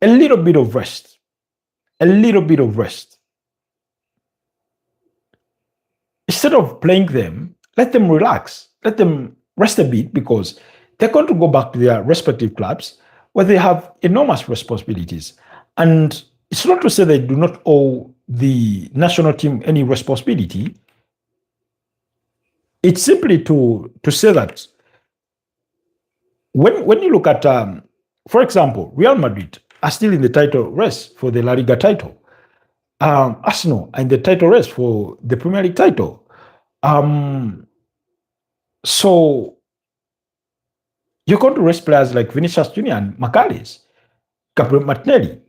a little bit of rest, instead of playing them, let them relax, let them rest a bit, because they're going to go back to their respective clubs where they have enormous responsibilities. And it's not to say they do not owe the national team any responsibility. It's simply to say that when you look at, for example, Real Madrid are still in the title race for the La Liga title. Arsenal are in the title race for the Premier League title. So you're going to rest players like Vinicius Jr. and Magalhaes, Gabriel Martinelli.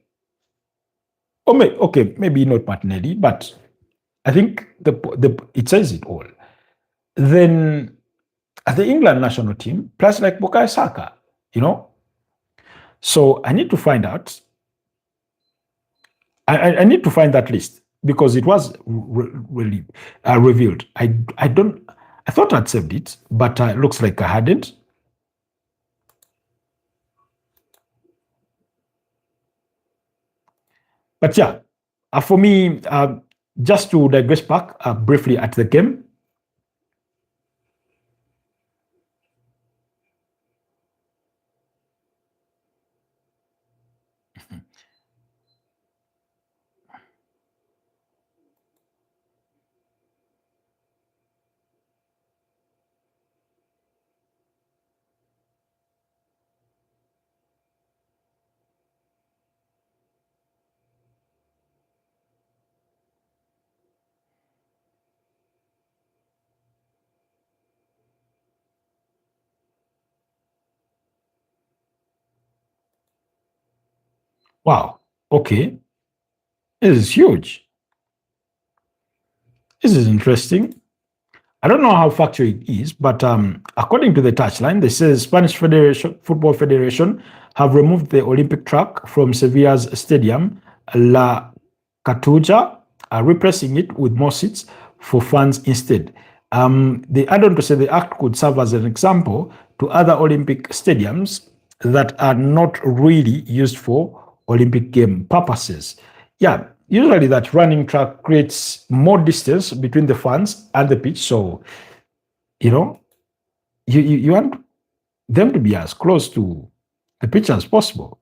Maybe not Martinelli, but I think it says it all. Then at the England national team, players like Bukayo Saka, So I need to find out. I need to find that list, because it was really revealed. I thought I'd saved it, but it looks like I hadn't. But yeah, for me, just to digress back briefly at the game. Wow. Okay. This is huge. This is interesting. I don't know how factual it is, but according to the touchline, they say Spanish Football Federation have removed the Olympic track from Sevilla's stadium, La Cartuja, replacing it with more seats for fans instead. They add on to say the act could serve as an example to other Olympic stadiums that are not really used for Olympic game purposes. Yeah, usually that running track creates more distance between the fans and the pitch. So, you want them to be as close to the pitch as possible.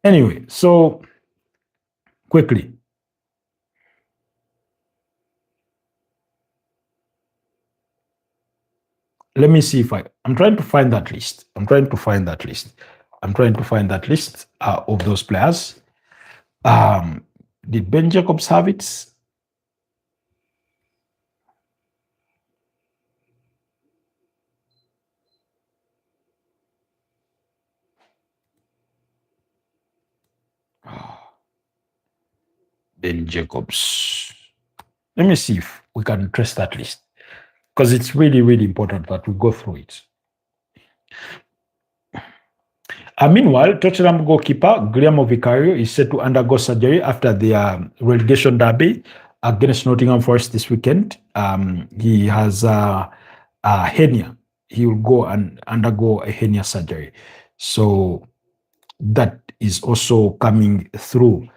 Anyway, so quickly, let me see if I'm trying to find that list. I'm trying to find that list of those players. Did Ben Jacobs have it? Ben Jacobs. Let me see if we can trace that list, because it's really, really important that we go through it. Meanwhile, Tottenham goalkeeper Guillermo Vicario is set to undergo surgery after the relegation derby against Nottingham Forest this weekend. He has a hernia. He will go and undergo a hernia surgery. So that is also coming through.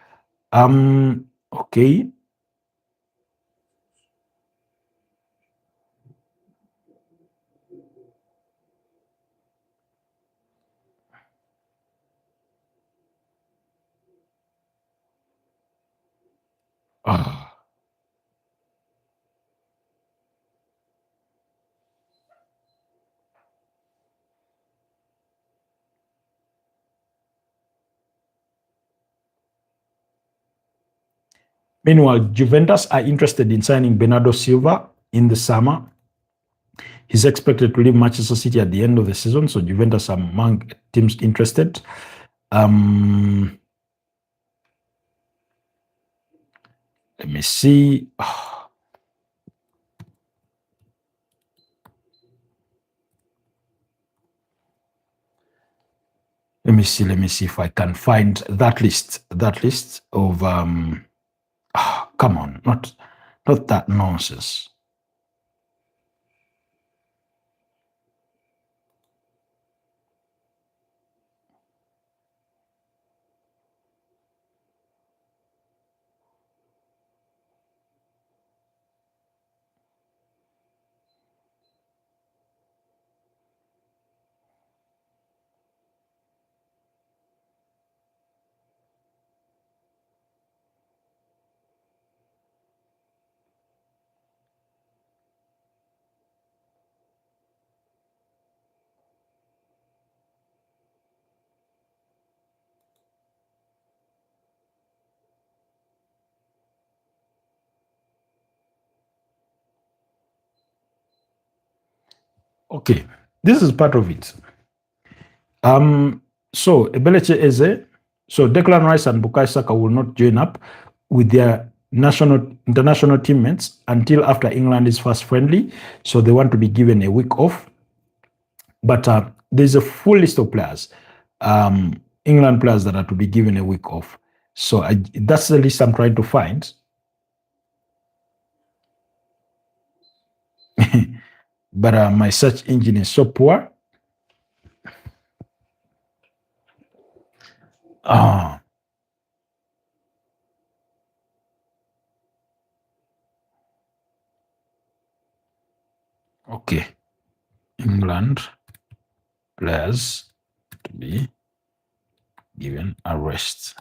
Okay. Meanwhile, Juventus are interested in signing Bernardo Silva in the summer. He's expected to leave Manchester City at the end of the season, so Juventus are among teams interested. Let me see. Let me see if I can find that list of come on, not that nonsense. Okay, this is part of it. So Ebeleche Eze, so Declan Rice and Bukayo Saka will not join up with their international teammates until after England's first friendly. So they want to be given a week off. But there's a full list of players, England players that are to be given a week off. So that's the list I'm trying to find. But my search engine is so poor. Okay. England players to be given a rest.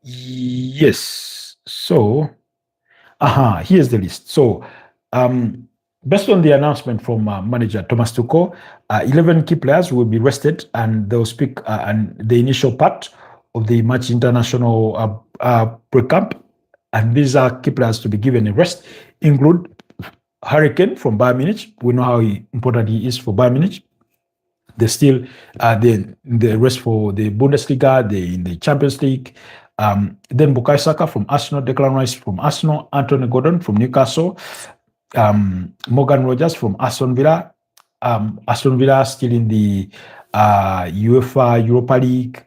Yes. So, here's the list. So, based on the announcement from manager Thomas Tuchel, 11 key players will be rested and they'll speak and the initial part of the match international pre-camp. And these are key players to be given a rest, include Harry Kane from Bayern Munich. We know how important he is for Bayern Munich. There's still the rest for the Bundesliga, in the Champions League. Then Bukayo Saka from Arsenal, Declan Rice from Arsenal, Anthony Gordon from Newcastle, Morgan Rogers from Aston Villa. Aston Villa still in the UEFA Europa League,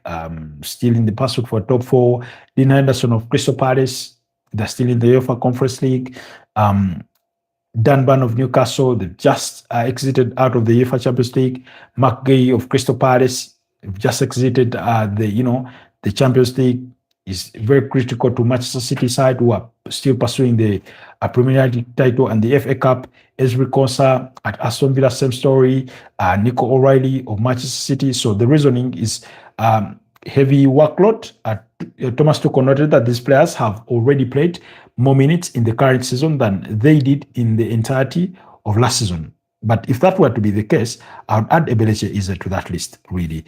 still in the pursuit for top 4. Dean Henderson of Crystal Palace, they're still in the UEFA Conference League. Dan Burn of Newcastle, they've just exited out of the UEFA Champions League. Mark Gay of Crystal Palace, they've just exited the Champions League. Is very critical to Manchester City side, who are still pursuing the Premier League title and the FA Cup. Ezri Konsa at Aston Villa, same story. Nico O'Reilly of Manchester City. So the reasoning is heavy workload. Thomas Tuchel noted that these players have already played, more minutes in the current season than they did in the entirety of last season. But if that were to be the case, I would add Ebeleche Eze to that list, really.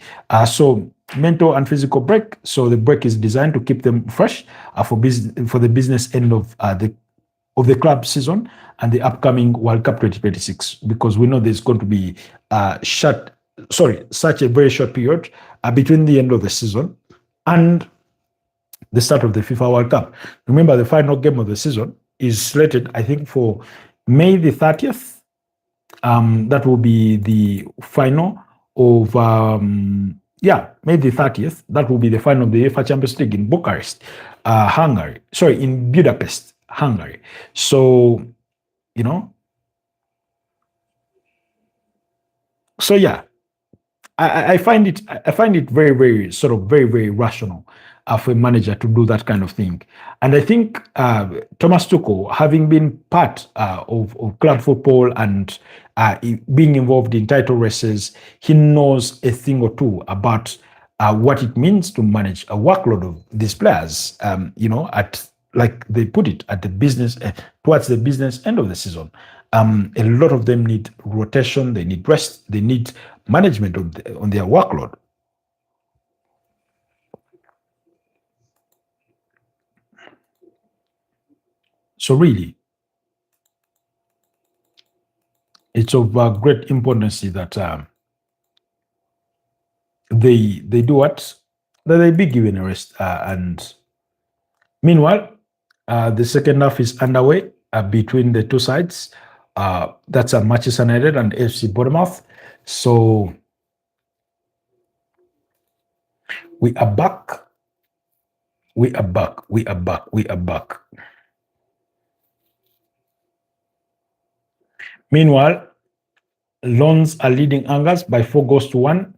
So mental and physical break. So the break is designed to keep them fresh for the business end of the club season and the upcoming World Cup 2026, because we know there's going to be such a very short period between the end of the season and the start of the FIFA World Cup. Remember, the final game of the season is slated, I think, for May the 30th. That will be the final of May the 30th. That will be the final of the UEFA Champions League in Bucharest, Hungary. Sorry, in Budapest, Hungary. So, I find it very, very sort of very, very rational for a manager to do that kind of thing. And I think Thomas Tuchel, having been part of club football and being involved in title races, he knows a thing or two about what it means to manage a workload of these players. At, like they put it, at the business towards the business end of the season. A lot of them need rotation, they need rest, they need management on their workload. So really, it's of great importance that they do what? That they be given a rest. And meanwhile, the second half is underway between the two sides. That's Manchester United and FC Bournemouth. So we are back. We are back. We are back. We are back. Meanwhile, Lons are leading Angers by 4-1.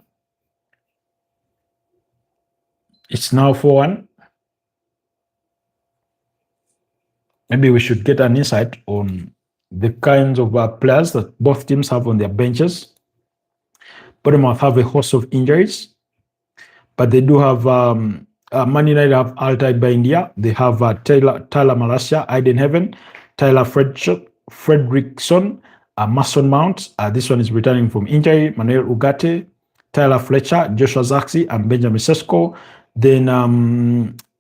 It's now 4-1. Maybe we should get an insight on the kinds of players that both teams have on their benches. Bournemouth have a host of injuries, but they do have Man United have Altai India. They have Tyler Malasia, Aiden Heaven, Tyler Fredrickson, Mason Mount. This one is returning from injury. Manuel Ugarte, Tyler Fletcher, Joshua Zaxi, and Benjamin Sesko. Then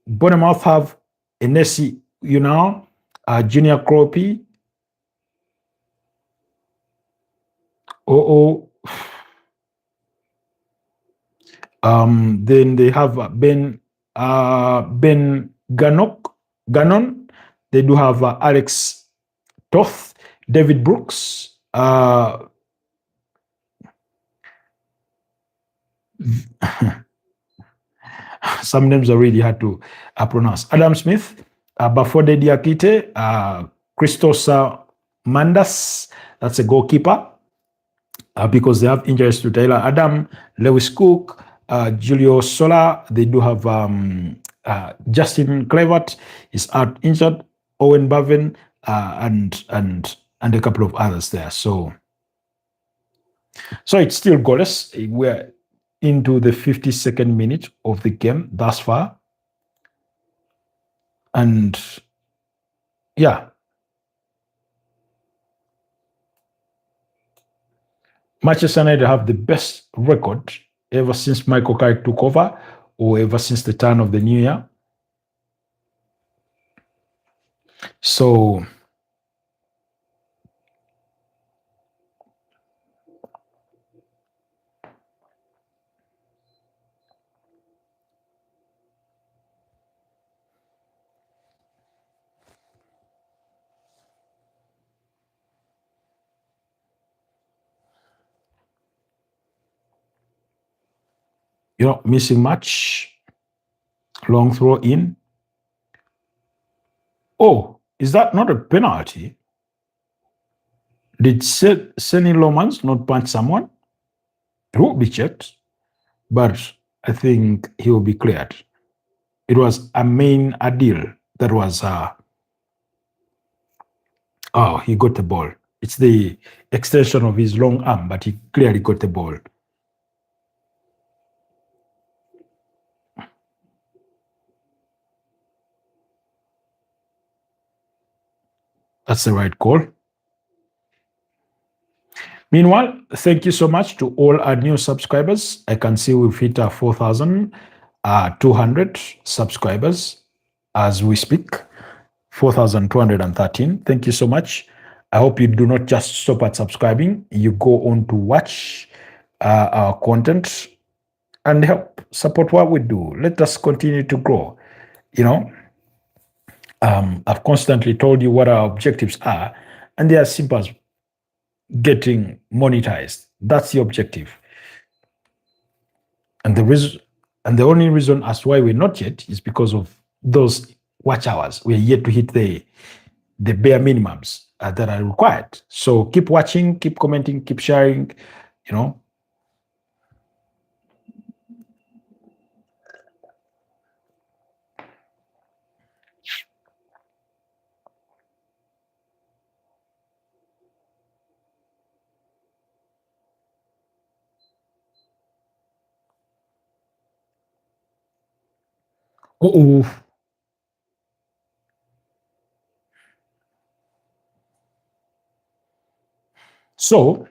Bournemouth have Enessi Unal, Junior Kropi. Then they have Ben Gannon. They do have Alex Toth, David Brooks, some names are really hard to pronounce. Adam Smith, Bafode Diakite, Christos Mandas, that's a goalkeeper, because they have injuries to Taylor Adam, Lewis Cook, Julio Sola. They do have Justin Clevert is out injured, Owen Bavin, and a couple of others there. So it's still goalless. We're into the 52nd minute of the game thus far. And yeah, Manchester United have the best record ever since Michael Carrick took over, or ever since the turn of the new year. So missing match, long throw in. Oh, is that not a penalty? Did Senny Lomans not punch someone? It will be checked, but I think he will be cleared. It was a main Adil that was, he got the ball. It's the extension of his long arm, but he clearly got the ball. That's the right call. Meanwhile, thank you so much to all our new subscribers. I can see we've hit 4,200 subscribers as we speak. 4,213. Thank you so much. I hope you do not just stop at subscribing. You go on to watch our content and help support what we do. Let us continue to grow. I've constantly told you what our objectives are, and they are simple as getting monetized. That's the objective. And the only reason as why we're not yet is because of those watch hours. We're yet to hit the bare minimums that are required. So keep watching, keep commenting, keep sharing, Oh, so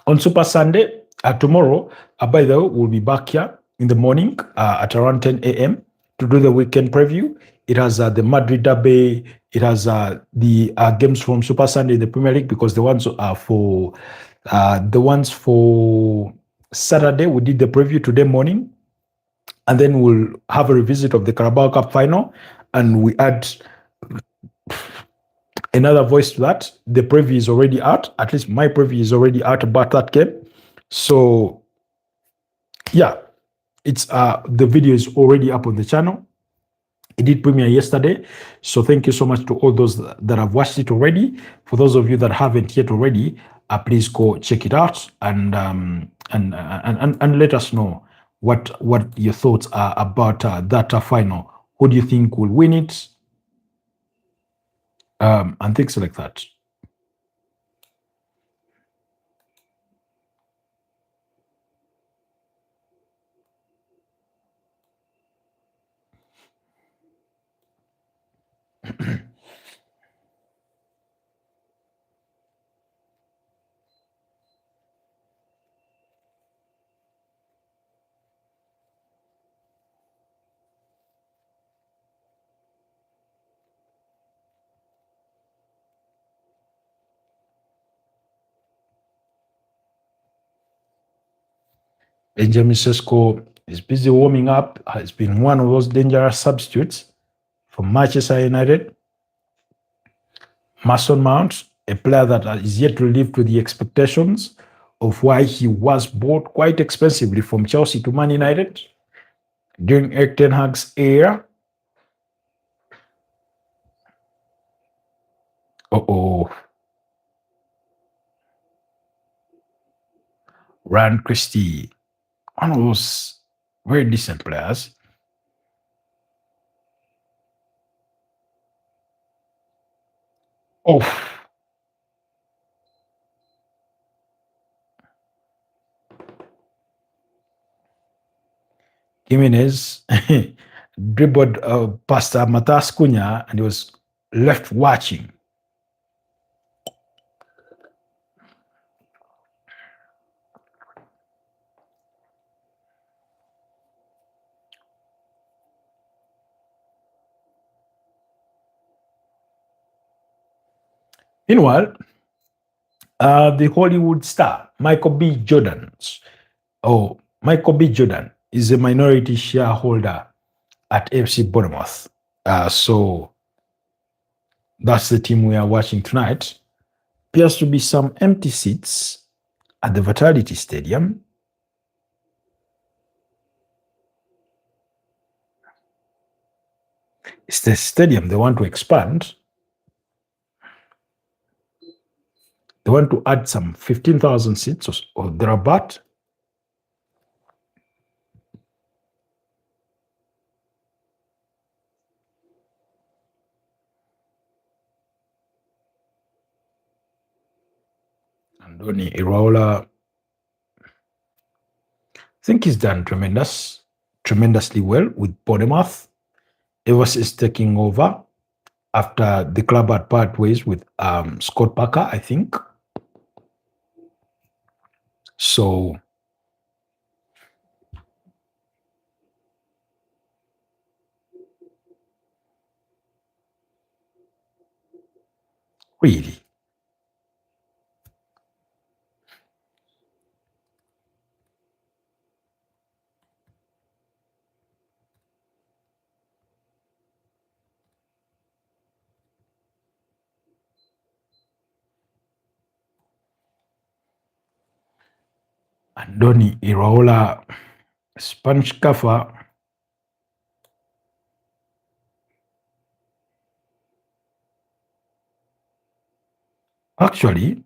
on Super Sunday, tomorrow, by the way, we'll be back here in the morning at around 10 a.m. to do the weekend preview. It has the Madrid Derby. It has the games from Super Sunday in the Premier League, because the ones for Saturday, we did the preview today morning. And then we'll have a revisit of the Carabao Cup final, and we add another voice to that. The preview is already out. At least my preview is already out about that game. So yeah, it's the video is already up on the channel. It did premiere yesterday. So thank you so much to all those that have watched it already. For those of you that haven't yet already, please go check it out and let us know what your thoughts are about that final. Who do you think will win it? And things like that. Benjamin Sesko is busy warming up, has been one of those dangerous substitutes for Manchester United. Mason Mount, a player that is yet to live to the expectations of why he was bought quite expensively from Chelsea to Man United during Erik ten Hag's era. Ryan Christie, one of those very decent players. Jimenez dribbled past Matas Cunha, and he was left watching. Meanwhile, the Hollywood star, Michael B. Jordan is a minority shareholder at FC Bournemouth. So that's the team we are watching tonight. Appears to be some empty seats at the Vitality Stadium. It's the stadium they want to expand. They want to add some 15,000 seats or thereabout. Andoni Iraola, I think he's done tremendously well with Bournemouth ever since taking over. after the club had part ways with Scott Parker, I think. So really, Andoni Iraola, Spanish cover. Actually,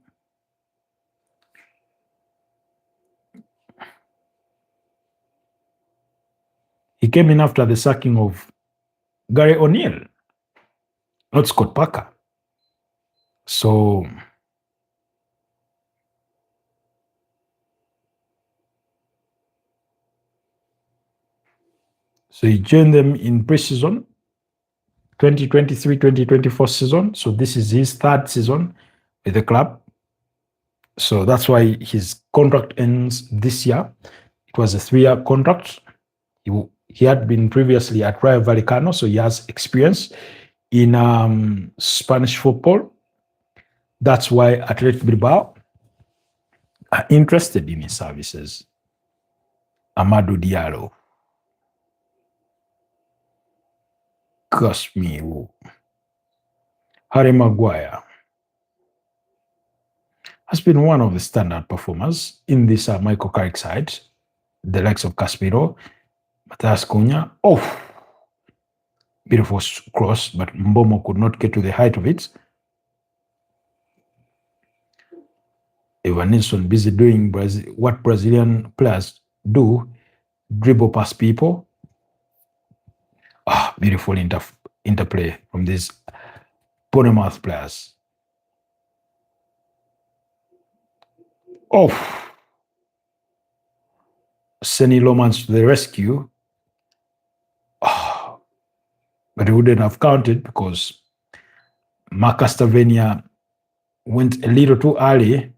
he came in after the sacking of Gary O'Neill, not Scott Parker. So he joined them in pre-season, 2023-2024 season. So this is his third season with the club. So that's why his contract ends this year. It was a 3-year contract. He had been previously at Rayo Vallecano, so he has experience in Spanish football. That's why Athletic Bilbao are interested in his services. Amadou Diallo. Casemiro. Harry Maguire has been one of the standout performers in this Michael Carrick side. The likes of Casemiro, Matthias Cunha. Oh, beautiful cross, but Mbomo could not get to the height of it. Evanilson busy doing what Brazilian players do, dribble past people. Beautiful interplay from these Bournemouth players. Oh, Seni Lomans to the rescue. But he wouldn't have counted because Mark Castavenia went a little too early.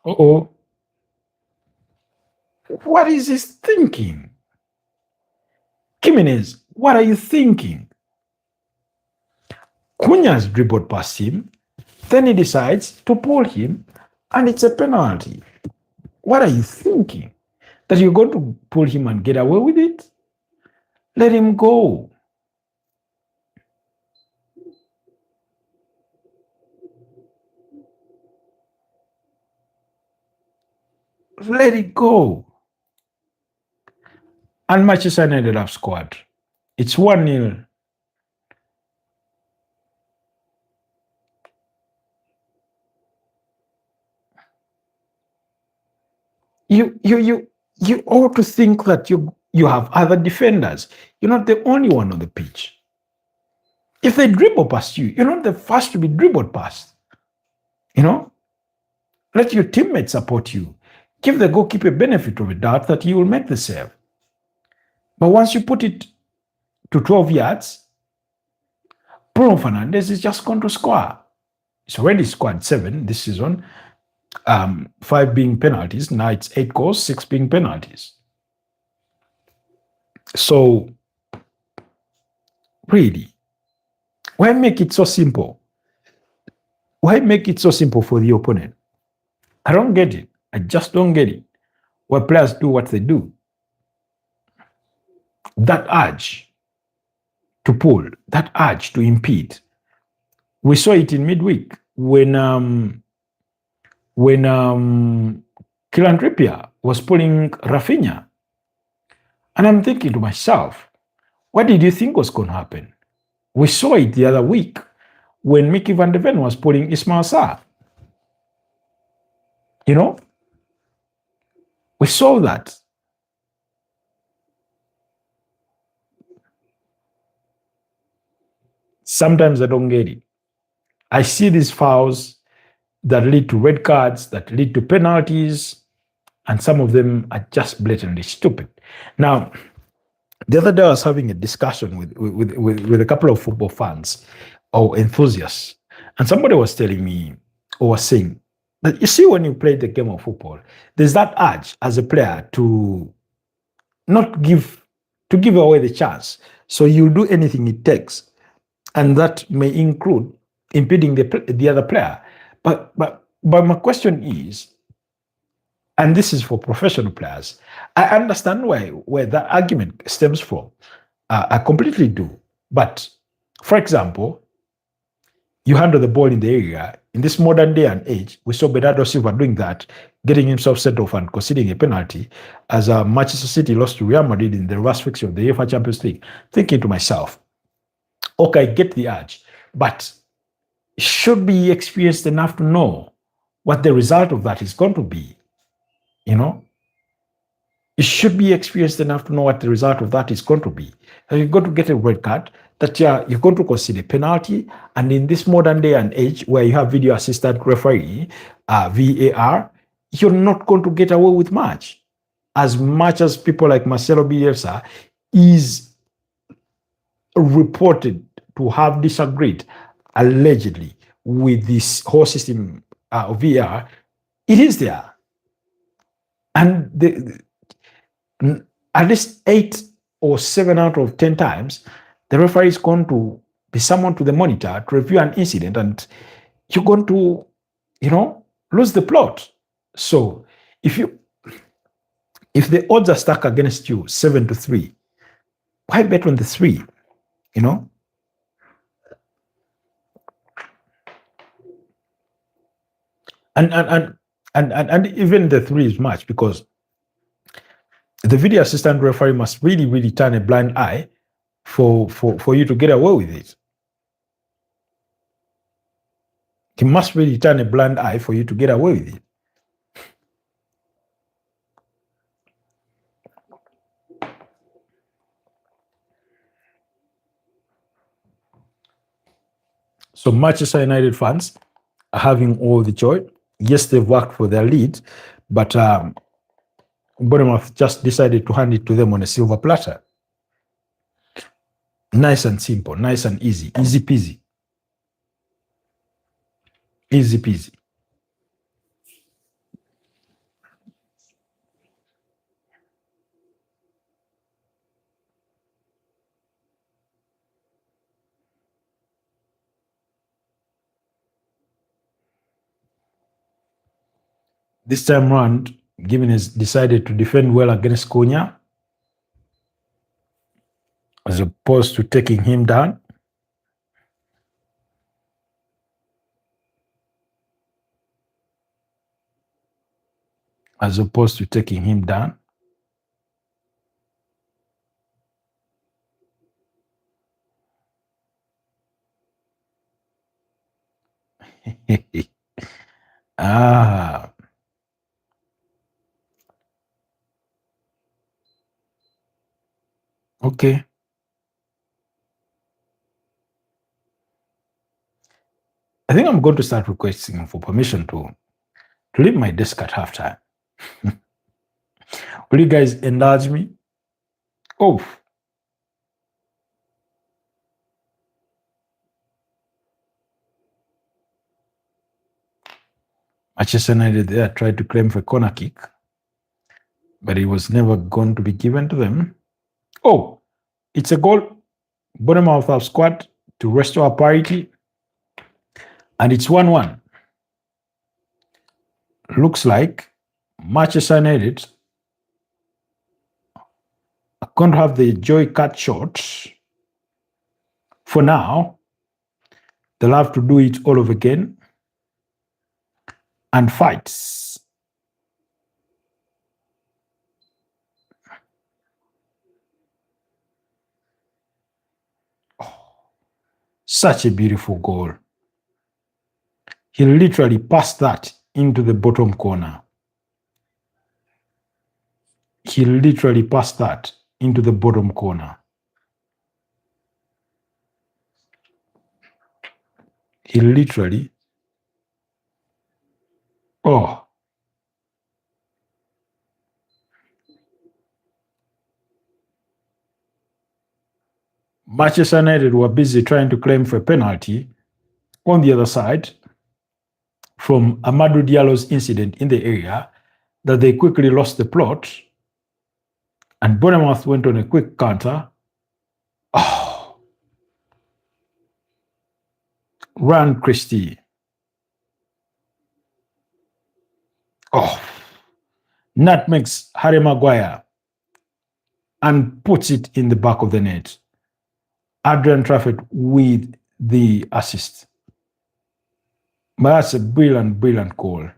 Uh-oh. What is he thinking? Jimenez, what are you thinking? Cunha's dribbled past him, then he decides to pull him, and it's a penalty. What are you thinking? That you're going to pull him and get away with it? Let him go. Let it go. And Manchester United have scored. It's 1-0. You ought to think that you have other defenders. You're not the only one on the pitch. If they dribble past you, you're not the first to be dribbled past. Let your teammates support you. Give the goalkeeper benefit of a doubt that he will make the save. But once you put it to 12 yards, Bruno Fernandes is just going to score. He's already scored 7 this season, 5 being penalties. Now it's 8 goals, 6 being penalties. So, really, why make it so simple? Why make it so simple for the opponent? I don't get it. I just don't get it. Why players do what they do. That urge to pull, that urge to impede. We saw it in midweek when Kylian Trippier was pulling Rafinha. And I'm thinking to myself, what did you think was going to happen? We saw it the other week when Mickey van de Ven was pulling Ismail Sarr. You know, we saw that. Sometimes I don't get it. I see these fouls that lead to red cards, that lead to penalties, and some of them are just blatantly stupid. Now, the other day I was having a discussion with a couple of football fans or enthusiasts, and somebody was telling me or was saying that you see, when you play the game of football, there's that urge as a player to not give away the chance. So you do anything it takes, and that may include impeding the other player. But my question is, and this is for professional players, I understand where that argument stems from. I completely do. But for example, you handle the ball in the area. In this modern day and age, we saw Bernardo Silva doing that, getting himself sent off and conceding a penalty as Manchester City lost to Real Madrid in the last fixture of the UEFA Champions League. Thinking to myself, okay, I get the urge, but should be experienced enough to know what the result of that is going to be. You know, you should be experienced enough to know what the result of that is going to be. So you're going to get a red card, that you're going to consider penalty. And in this modern day and age where you have video assistant referee, VAR, you're not going to get away with much. As much as people like Marcelo Bielsa is reported to have disagreed, allegedly, with this whole system of VAR, it is there. And at least 8 or 7 out of 10 times, the referee is going to be summoned to the monitor to review an incident, and you're going to, lose the plot. So if the odds are stacked against you 7-3, why bet on the 3? And even the 3 is much, because the video assistant referee must really, really turn a blind eye for you to get away with it. He must really turn a blind eye for you to get away with it. So Manchester United fans are having all the joy. Yes, they've worked for their lead, but Bournemouth just decided to hand it to them on a silver platter. Nice and simple, nice and easy, easy peasy. Easy peasy. This time round, Given has decided to defend well against Cunha, as opposed to taking him down. As opposed to taking him down. Ah. Okay. I think I'm going to start requesting for permission to leave my desk at halftime. Will you guys indulge me? Oh. Manchester United there tried to claim for a corner kick, but it was never going to be given to them. Oh, it's a goal. Bournemouth have scored to restore parity, and it's 1-1. Looks like Manchester United are going to have the joy cut short. For now, they'll have to do it all over again and fight. Oh, such a beautiful goal. He literally passed that into the bottom corner. He literally passed that into the bottom corner. He literally, oh. Manchester United were busy trying to claim for a penalty on the other side from Amadou Diallo's incident in the area that they quickly lost the plot, and Bournemouth went on a quick counter. Oh. Ryan Christie. Oh. Nutmegs Harry Maguire and puts it in the back of the net. Adrian Trafford with the assist. But that's a brilliant goal.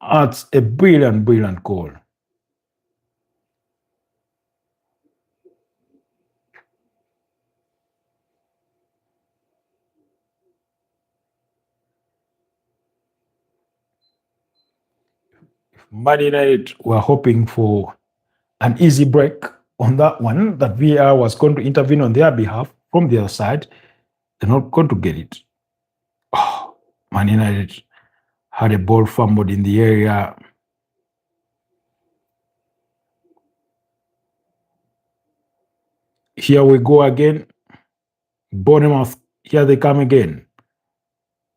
That's a brilliant goal. Man United were hoping for an easy break on that one, that VAR was going to intervene on their behalf from the other side. They're not going to get it. Oh, Man United had a ball fumbled in the area. Here we go again. Bournemouth, here they come again.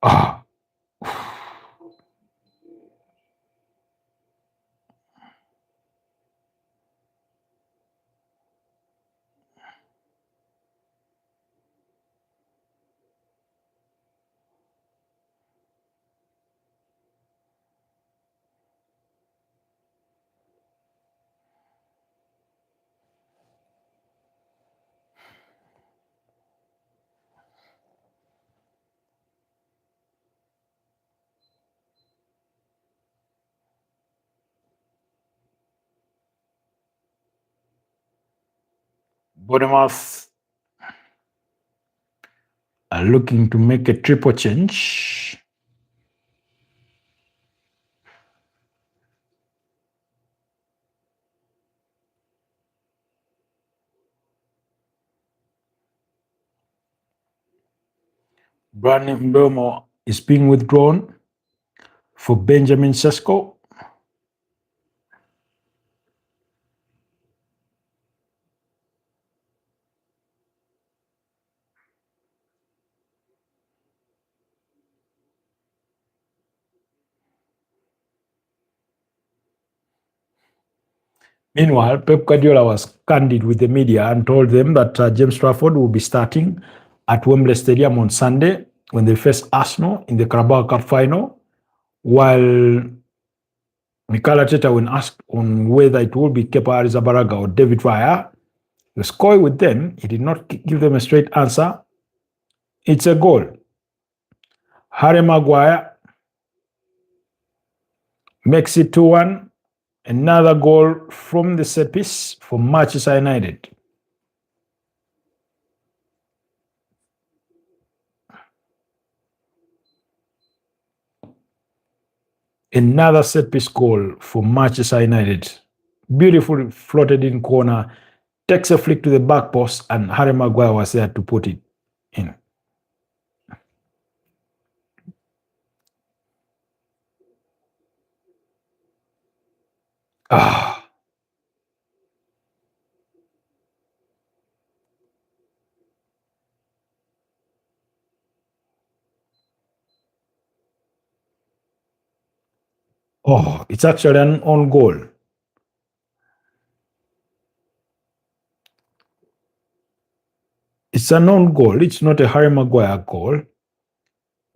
Ah. Bournemouth are looking to make a triple change. Brandon Mbeumo is being withdrawn for Benjamin Sesko. Meanwhile, Pep Guardiola was candid with the media and told them that James Trafford will be starting at Wembley Stadium on Sunday when they face Arsenal in the Carabao Cup final, while Mikel Arteta, when asked on whether it will be Kepa Arrizabalaga or David Raya, he was coy with them. He did not give them a straight answer. It's a goal. Harry Maguire makes it 2-1. Another goal from the set piece for Manchester United. Another set piece goal for Manchester United. Beautifully floated in corner, takes a flick to the back post, and Harry Maguire was there to put it in. Ah. Oh, it's actually an own goal. It's an own goal. It's not a Harry Maguire goal.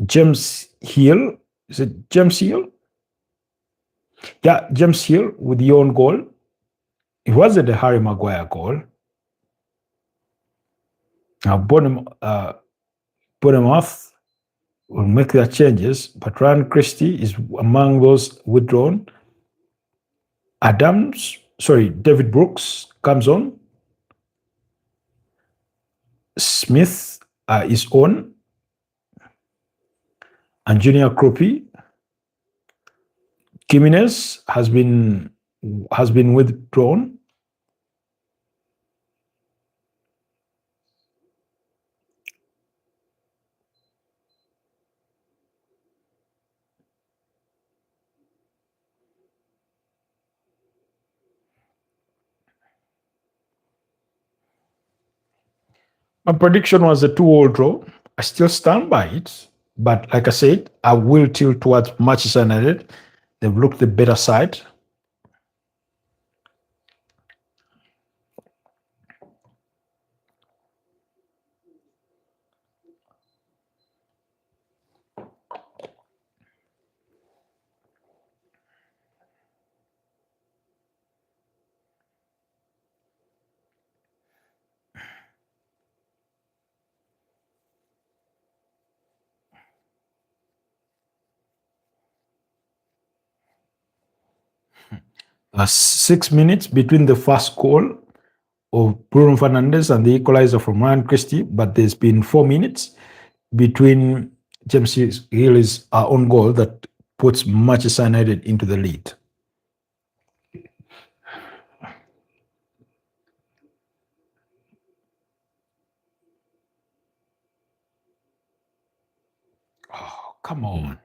James Hill. Is it James Hill? Yeah, James Hill with the own goal. It wasn't a Harry Maguire goal. Now, Bournemouth will make their changes, but Ryan Christie is among those withdrawn. David Brooks comes on. Smith is on. and Junior Kropi. Jimenez has been withdrawn. My prediction was a 2-2 draw. I still stand by it, but like I said, I will tilt towards Manchester United. They've looked the better side. That's 6 minutes between the first goal of Bruno Fernandes and the equalizer from Ryan Christie, but there's been 4 minutes between James Hill's own goal that puts Manchester United into the lead. Oh, come on.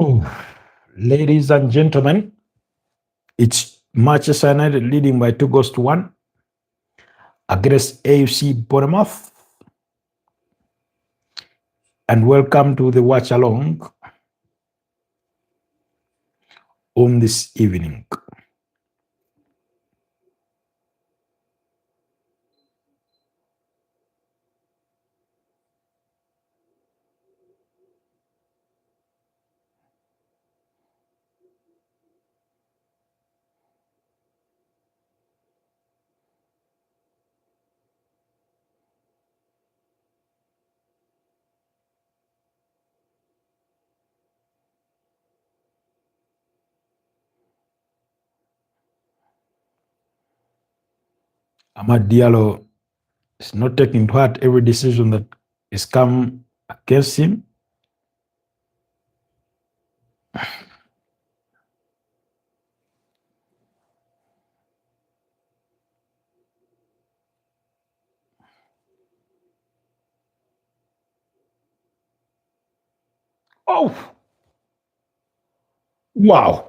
Oh, ladies and gentlemen, it's Manchester United leading by 2-1 against AFC Bournemouth. And welcome to the watch along on this evening. Amad Diallo is not taking to heart every decision that is come against him. Oh, wow.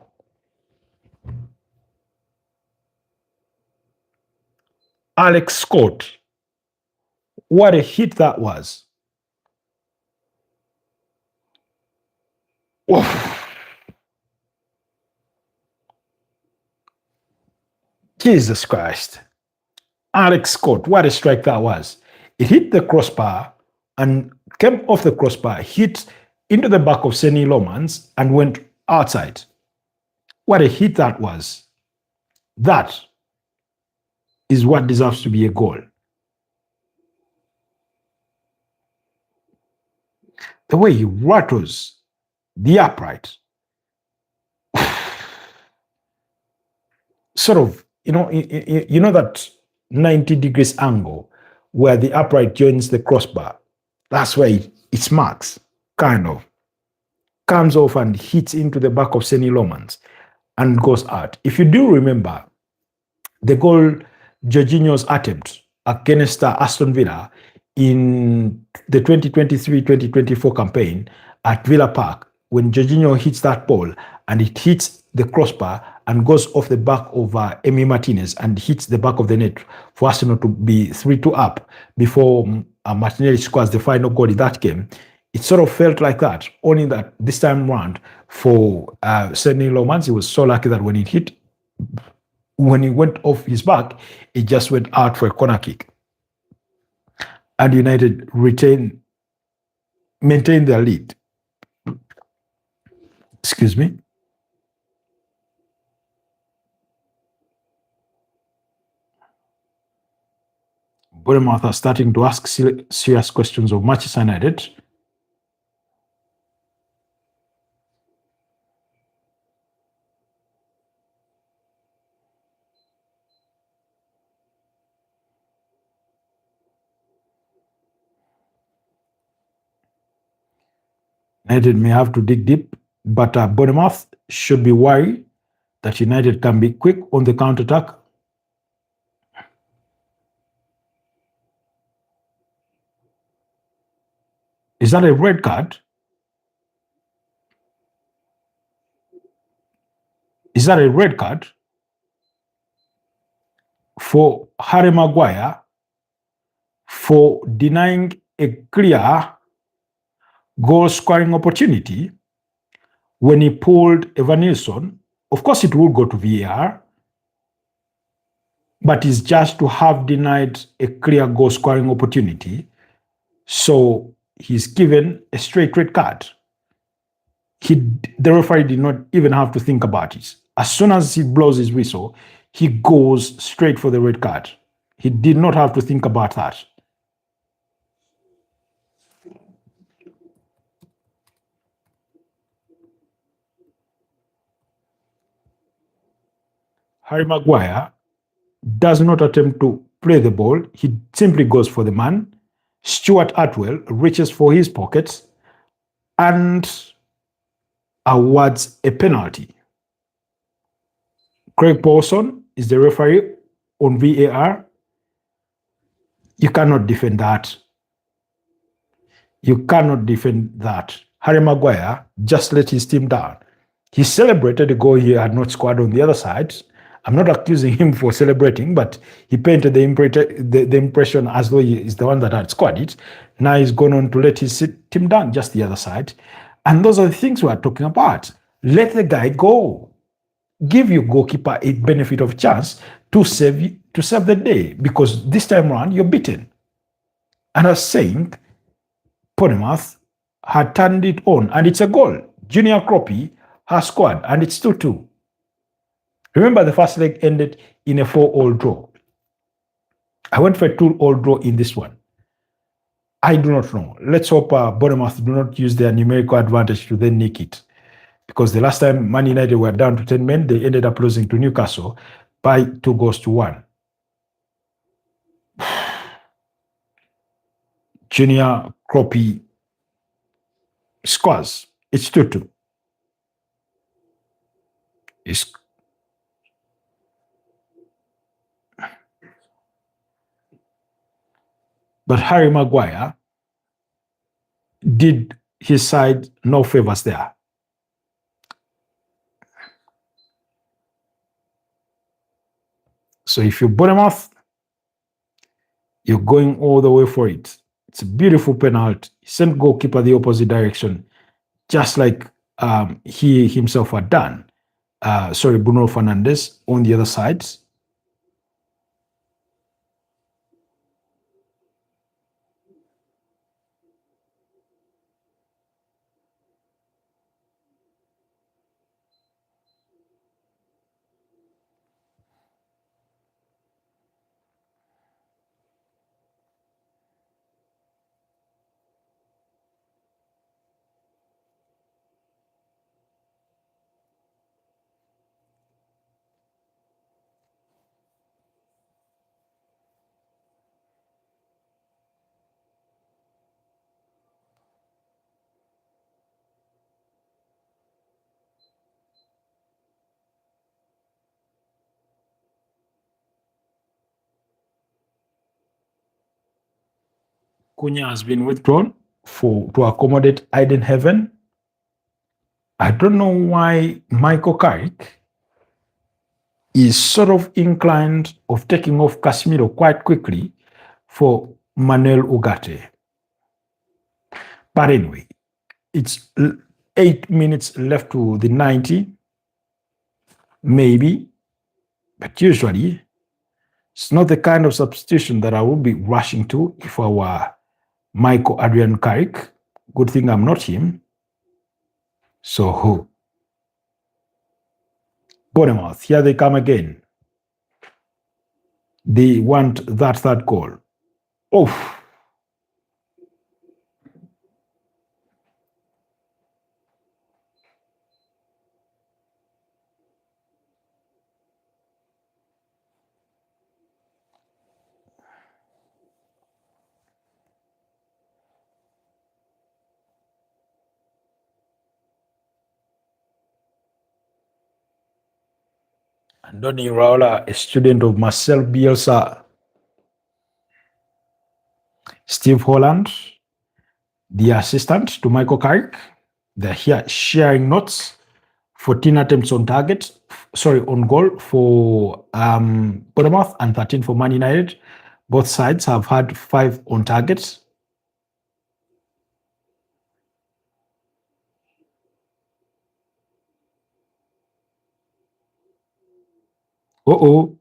Alex Scott. What a hit that was. Oh, Jesus Christ. Alex Scott, what a strike that was. It hit the crossbar and came off the crossbar, hit into the back of Seni Lomans and went outside. What a hit that was. That is what deserves to be a goal. The way he rattles the upright, sort of, you know that 90 degrees angle where the upright joins the crossbar. That's where it smacks, kind of. Comes off and hits into the back of Seni Lomans and goes out. If you do remember, the goal Jorginho's attempt against Aston Villa in the 2023-2024 campaign at Villa Park, when Jorginho hits that ball and it hits the crossbar and goes off the back of Emi Martinez and hits the back of the net for Arsenal to be 3-2 up before Martinelli scores the final goal in that game. It sort of felt like that, only that this time round for Seni Lomans, he was so lucky that when he went off his back, it just went out for a corner kick. And United maintained their lead. Excuse me. Bournemouth are starting to ask serious questions of Manchester United. United may have to dig deep, but Bournemouth should be worried that United can be quick on the counter-attack. Is that a red card? Is that a red card for Harry Maguire for denying a clear goal-scoring opportunity when he pulled Evan Nilsson? Of course, it will go to VAR, but it's just to have denied a clear goal-scoring opportunity. So he's given a straight red card. The referee did not even have to think about it. As soon as he blows his whistle, he goes straight for the red card. He did not have to think about that. Harry Maguire does not attempt to play the ball. He simply goes for the man. Stuart Atwell reaches for his pockets and awards a penalty. Craig Paulson is the referee on VAR. You cannot defend that. You cannot defend that. Harry Maguire just let his team down. He celebrated the goal he had not scored on the other side. I'm not accusing him for celebrating, but he painted the impression as though he is the one that had scored it. Now he's gone on to let his team down just the other side. And those are the things we are talking about. Let the guy go. Give your goalkeeper a benefit of chance to save the day, because this time around you're beaten. And I was saying, Bournemouth had turned it on, and it's a goal. Junior Kobbie has scored, and it's 2-2. Remember, the first leg ended in a 4-4 draw. I went for a 2-2 draw in this one. I do not know. Let's hope Bournemouth do not use their numerical advantage to then nick it. Because the last time Man United were down to 10 men, they ended up losing to Newcastle by 2-1. Junior Kobbie scores. It's 2-2. But Harry Maguire did his side no favors there. So if you're Bournemouth, you're going all the way for it. It's a beautiful penalty. He sent goalkeeper the opposite direction, just like he himself had done. Bruno Fernandes on the other side. Cunha has been withdrawn to accommodate Aiden Heaven. I don't know why Michael Carrick is sort of inclined of taking off Casemiro quite quickly for Manuel Ugarte. But anyway, it's 8 minutes left to the 90, maybe, but usually it's not the kind of substitution that I would be rushing to if I were Michael Adrian Carrick. Good thing I'm not him. So who? Bournemouth, here they come again. They want that third goal. Oh, Andoni Raola, a student of Marcel Bielsa. Steve Holland, the assistant to Michael Carrick. They're here sharing notes. 14 attempts on target, on goal for Bournemouth and 13 for Man United. Both sides have had 5 on targets. Uh-oh.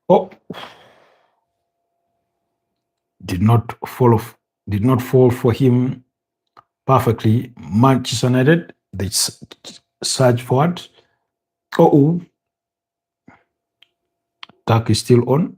Oh, did not fall off, did not fall for him perfectly. Manchester United, they surge forward. Oh, attack is still on.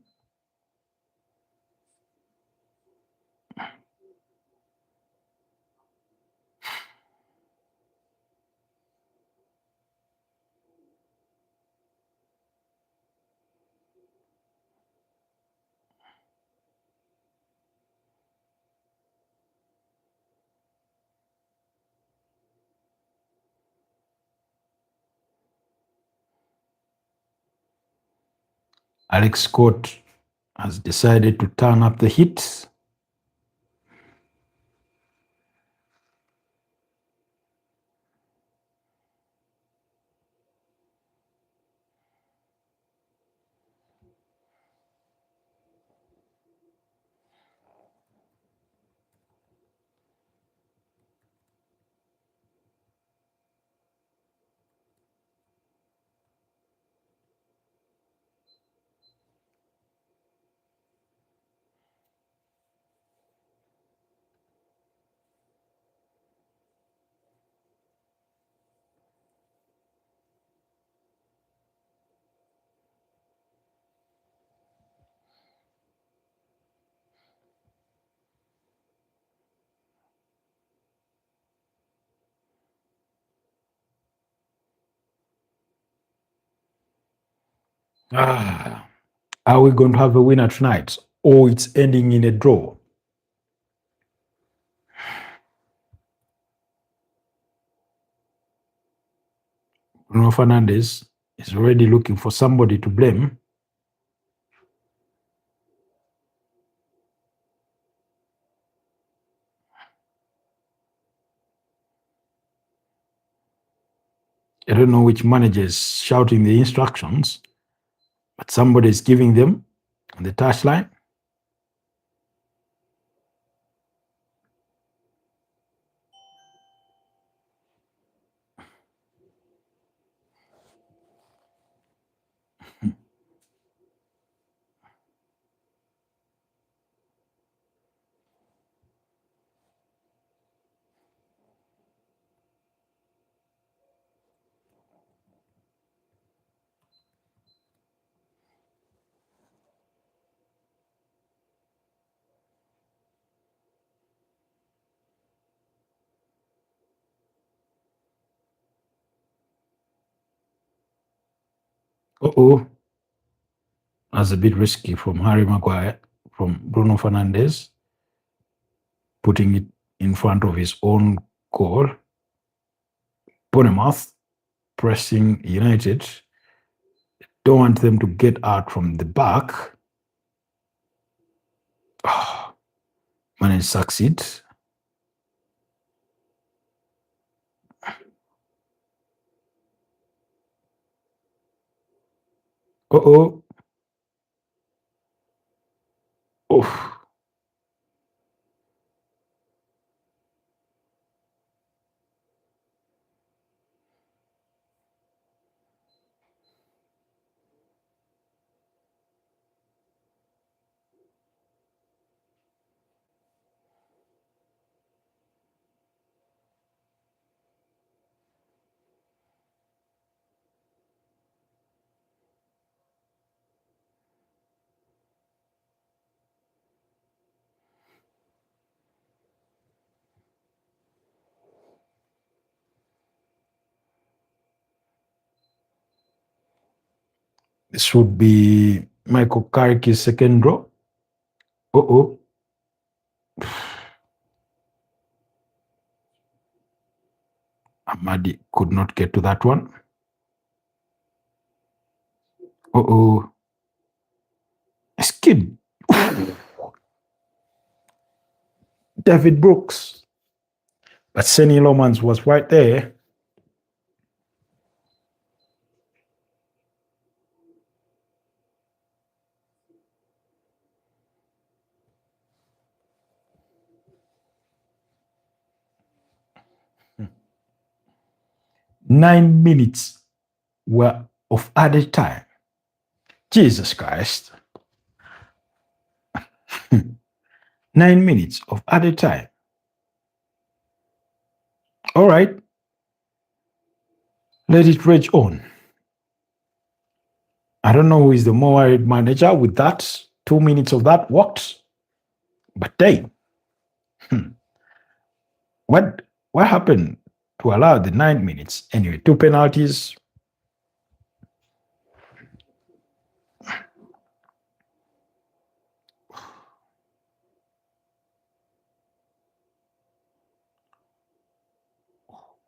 Alex Scott has decided to turn up the heat. Ah, are we going to have a winner tonight? Or it's ending in a draw? Bruno Fernandes is already looking for somebody to blame. I don't know which manager is shouting the instructions, but somebody is giving them on the touchline. Uh-oh. That's a bit risky from Harry Maguire, from Bruno Fernandes, putting it in front of his own goal. Bournemouth pressing United. Don't want them to get out from the back. Oh, managed to succeed. Uh-oh. Oh. 'This would be Michael Carrick's second draw. Uh-oh. Amadi could not get to that one. Uh-oh. Skip. David Brooks. But Senny Lomans was right there. Nine minutes were of added time. Jesus Christ. 9 minutes of added time. All right. Let it rage on. I don't know who is the more worried manager with that. 2 minutes of that worked. But hey, what happened to allow the 9 minutes? Anyway, 2 penalties.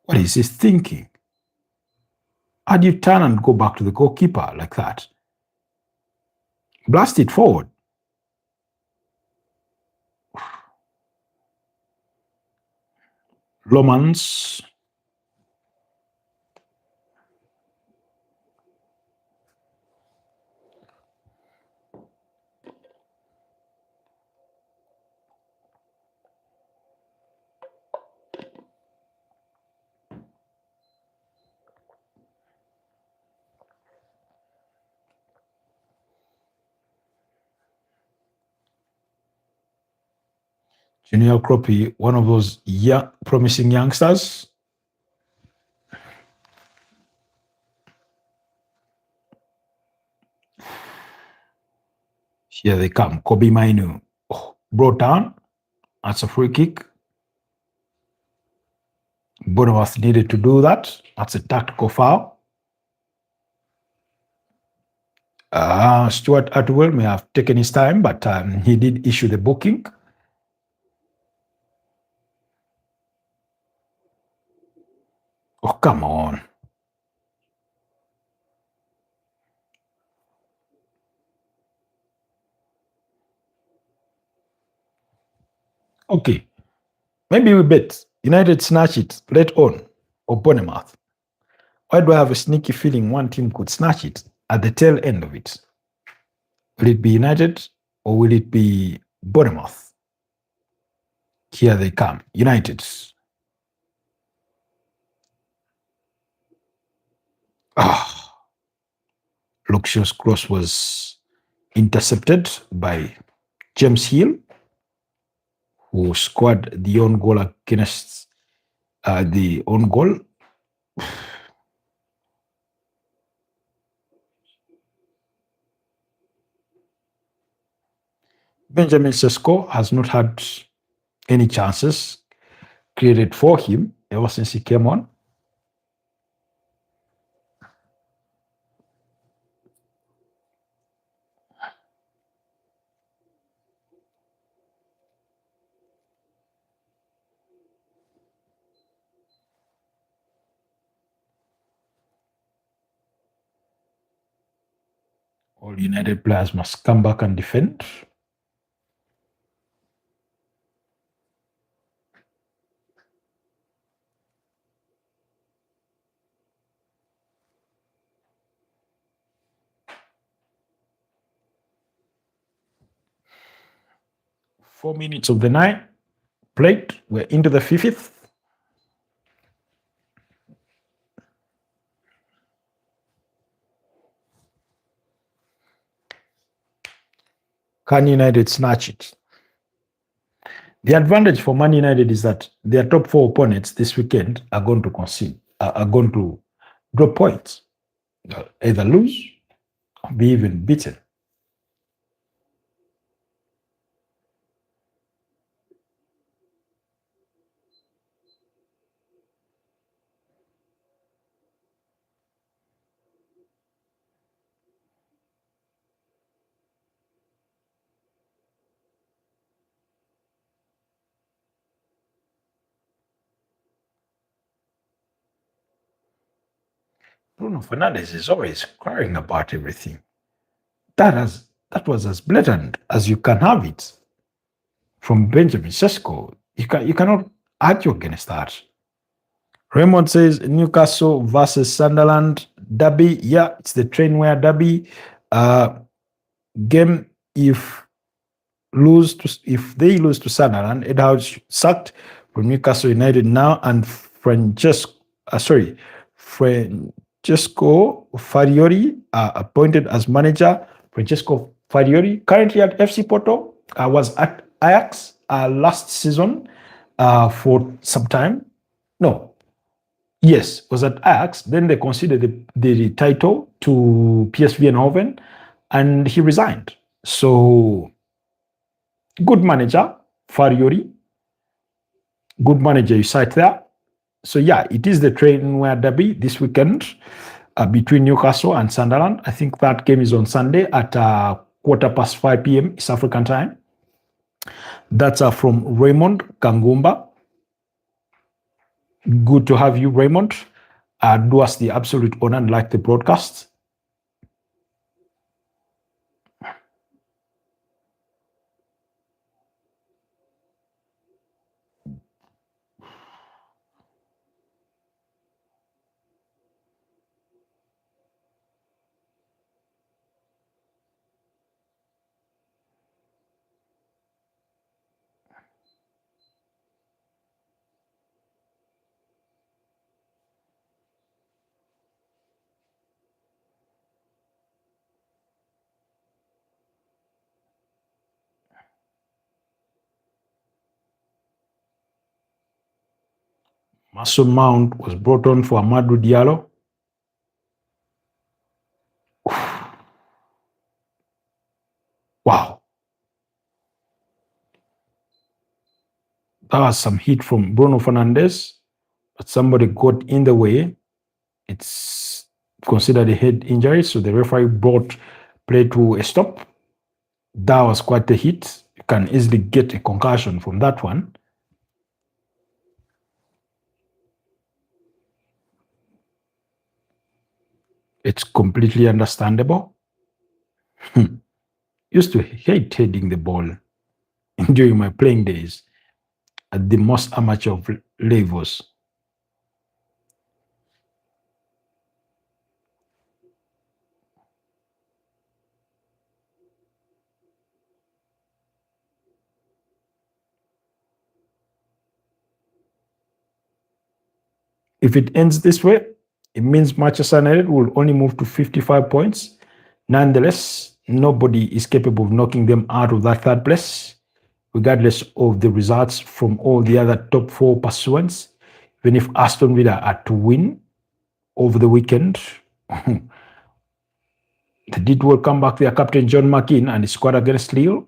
What is he thinking? How do you turn and go back to the goalkeeper like that? Blast it forward. Lomans. Junior Kobbie, one of those young, promising youngsters. Here they come. Kobbie Mainoo. Oh, brought down. That's a free kick. Bournemouth needed to do that. That's a tactical foul. Stuart Atwell may have taken his time, but he did issue the booking. Oh, come on. Okay. Maybe we bet United snatch it late on or Bournemouth. Why do I have a sneaky feeling one team could snatch it at the tail end of it? Will it be United or will it be Bournemouth? Here they come. United. Luke Shaw's cross was intercepted by James Hill, who scored the own goal against the own goal. Benjamin Sesko has not had any chances created for him ever since he came on. All United players must come back and defend. Four minutes of the night played. We're into the fifth. Can United snatch it? The advantage for Man United is that their top four opponents this weekend are going to concede, are going to drop points, either lose or be even beaten. Bruno Fernandes is always crying about everything. That was as blatant as you can have it from Benjamin Sesko. You cannot argue against that. Raymond says Newcastle versus Sunderland derby. Yeah, it's the Trainware derby. Game if they lose to Sunderland, Ed Howe sacked from Newcastle United now, and Francesco Farioli appointed as manager. Francesco Farioli, currently at FC Porto, was at Ajax last season for some time. No, yes, was at Ajax. Then they conceded the title to PSV Eindhoven, and he resigned. So, good manager, Farioli. Good manager, you cite there. So, yeah, it is the Trainware derby this weekend between Newcastle and Sunderland. I think that game is on Sunday at 5:15 p.m. East African time. That's from Raymond Kangumba. Good to have you, Raymond. Do us the absolute honor and like the broadcast. Mason Mount was brought on for Amadou Diallo. Wow. That was some heat from Bruno Fernandes, but somebody got in the way. It's considered a head injury, so the referee brought play to a stop. That was quite the hit. You can easily get a concussion from that one. It's completely understandable. Used to hate heading the ball during my playing days at the most amateur of levels. If it ends this way, it means Manchester United will only move to 55 points. Nonetheless, nobody is capable of knocking them out of that third place, regardless of the results from all the other top four pursuants. Even if Aston Villa are to win over the weekend, they did welcome back their captain John McKean and his squad against Lille.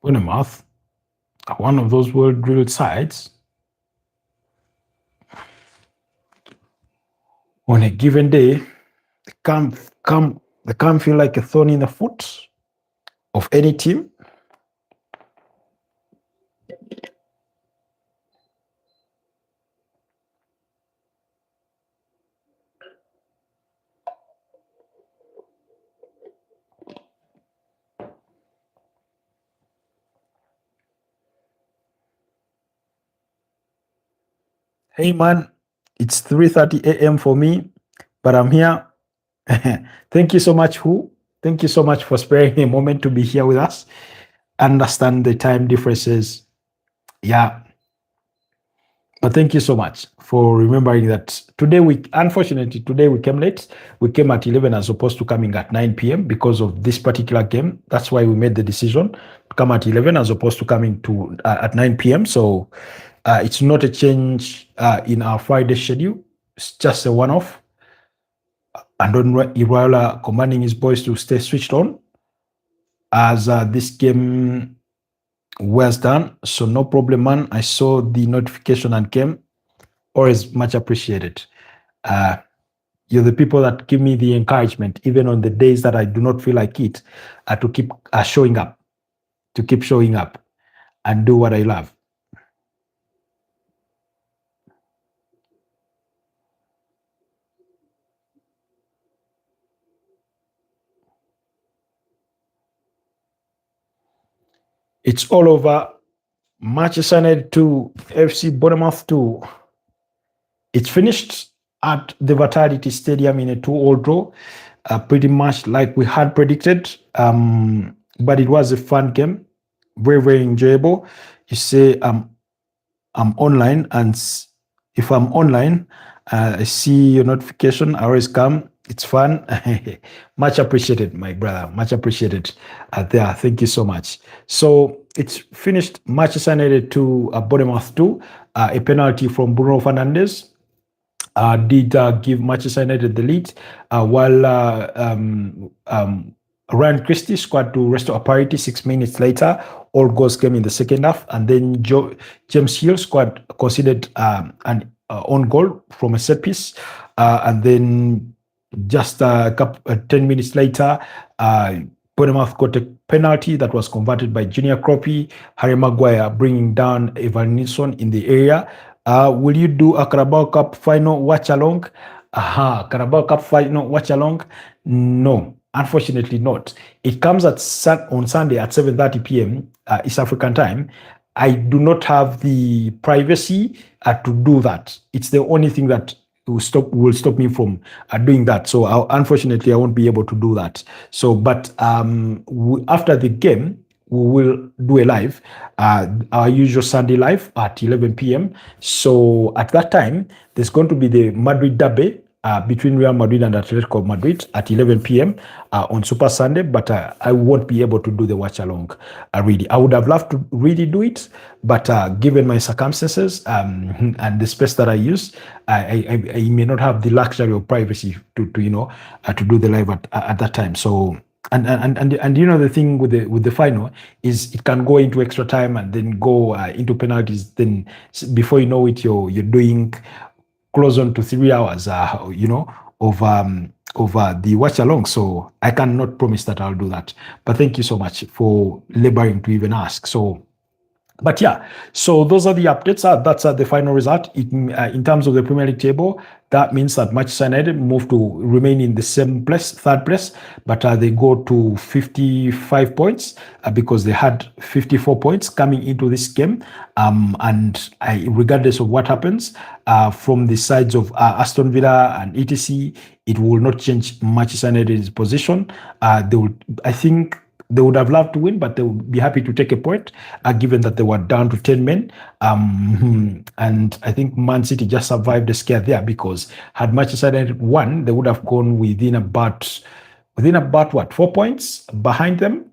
Bournemouth are one of those well-drilled sides. On a given day, they can't feel like a thorn in the foot of any team. Hey man, it's 3:30 a.m. for me, but I'm here. Thank you so much, Who. Thank you so much for sparing a moment to be here with us. Understand the time differences. Yeah. But thank you so much for remembering that unfortunately, today we came late. We came at 11 as opposed to coming at 9 p.m. because of this particular game. That's why we made the decision to come at 11 as opposed to coming to at 9 p.m. So it's not a change in our Friday schedule. It's just a one-off. And Don Iraola commanding his boys to stay switched on as this game was done. So no problem, man. I saw the notification and came. Always much appreciated. You're the people that give me the encouragement, even on the days that I do not feel like it, to keep showing up, and do what I love. It's all over. Manchester United 2, FC Bournemouth 2. It's finished at the Vitality Stadium in a 2-2 draw, pretty much like we had predicted. But it was a fun game, very, very enjoyable. You say I'm online, and if I'm online, I see your notification. I always come. It's fun. Much appreciated, my brother. Much appreciated there. Thank you so much. So it's finished. Manchester United 2, Bournemouth 2. A penalty from Bruno Fernandes did give Manchester United the lead, while Ryan Christie scored to restore parity 6 minutes later. All goals came in the second half, and then James Hill conceded an own goal from a set piece, and then just 10 minutes later, Bournemouth got a penalty that was converted by Junior Kobbie. Harry Maguire bringing down Evan Nilsson in the area. Will you do a Carabao Cup final watch along? Carabao Cup final watch along? No, unfortunately not. It comes on Sunday at 7:30 p.m. East African time. I do not have the privacy to do that. It's the only thing that will stop me from doing that. So unfortunately, I won't be able to do that. So, but after the game, we will do a live, our usual Sunday live at 11 p.m. So at that time, there's going to be the Madrid derby between Real Madrid and Atletico Madrid at 11 p.m. On Super Sunday, but I won't be able to do the watch along. Really, I would have loved to really do it, but given my circumstances and the space that I use, I may not have the luxury of privacy to do the live at that time. So. And you know, the thing with the final is it can go into extra time and then go into penalties. Then before you know it, you're doing close on to 3 hours, of the watch along. So I cannot promise that I'll do that. But thank you so much for laboring to even ask. But yeah, so those are the updates. That's the final result. In terms of the Premier League table, that means that Manchester United move to remain in the same place, third place, but they go to 55 points because they had 54 points coming into this game. And regardless of what happens from the sides of Aston Villa and etc., it will not change Manchester United's position. I think they would have loved to win, but they would be happy to take a point, given that they were down to 10 men. And I think Man City just survived the scare there, because had Manchester United won, they would have gone within about what, 4 points behind them,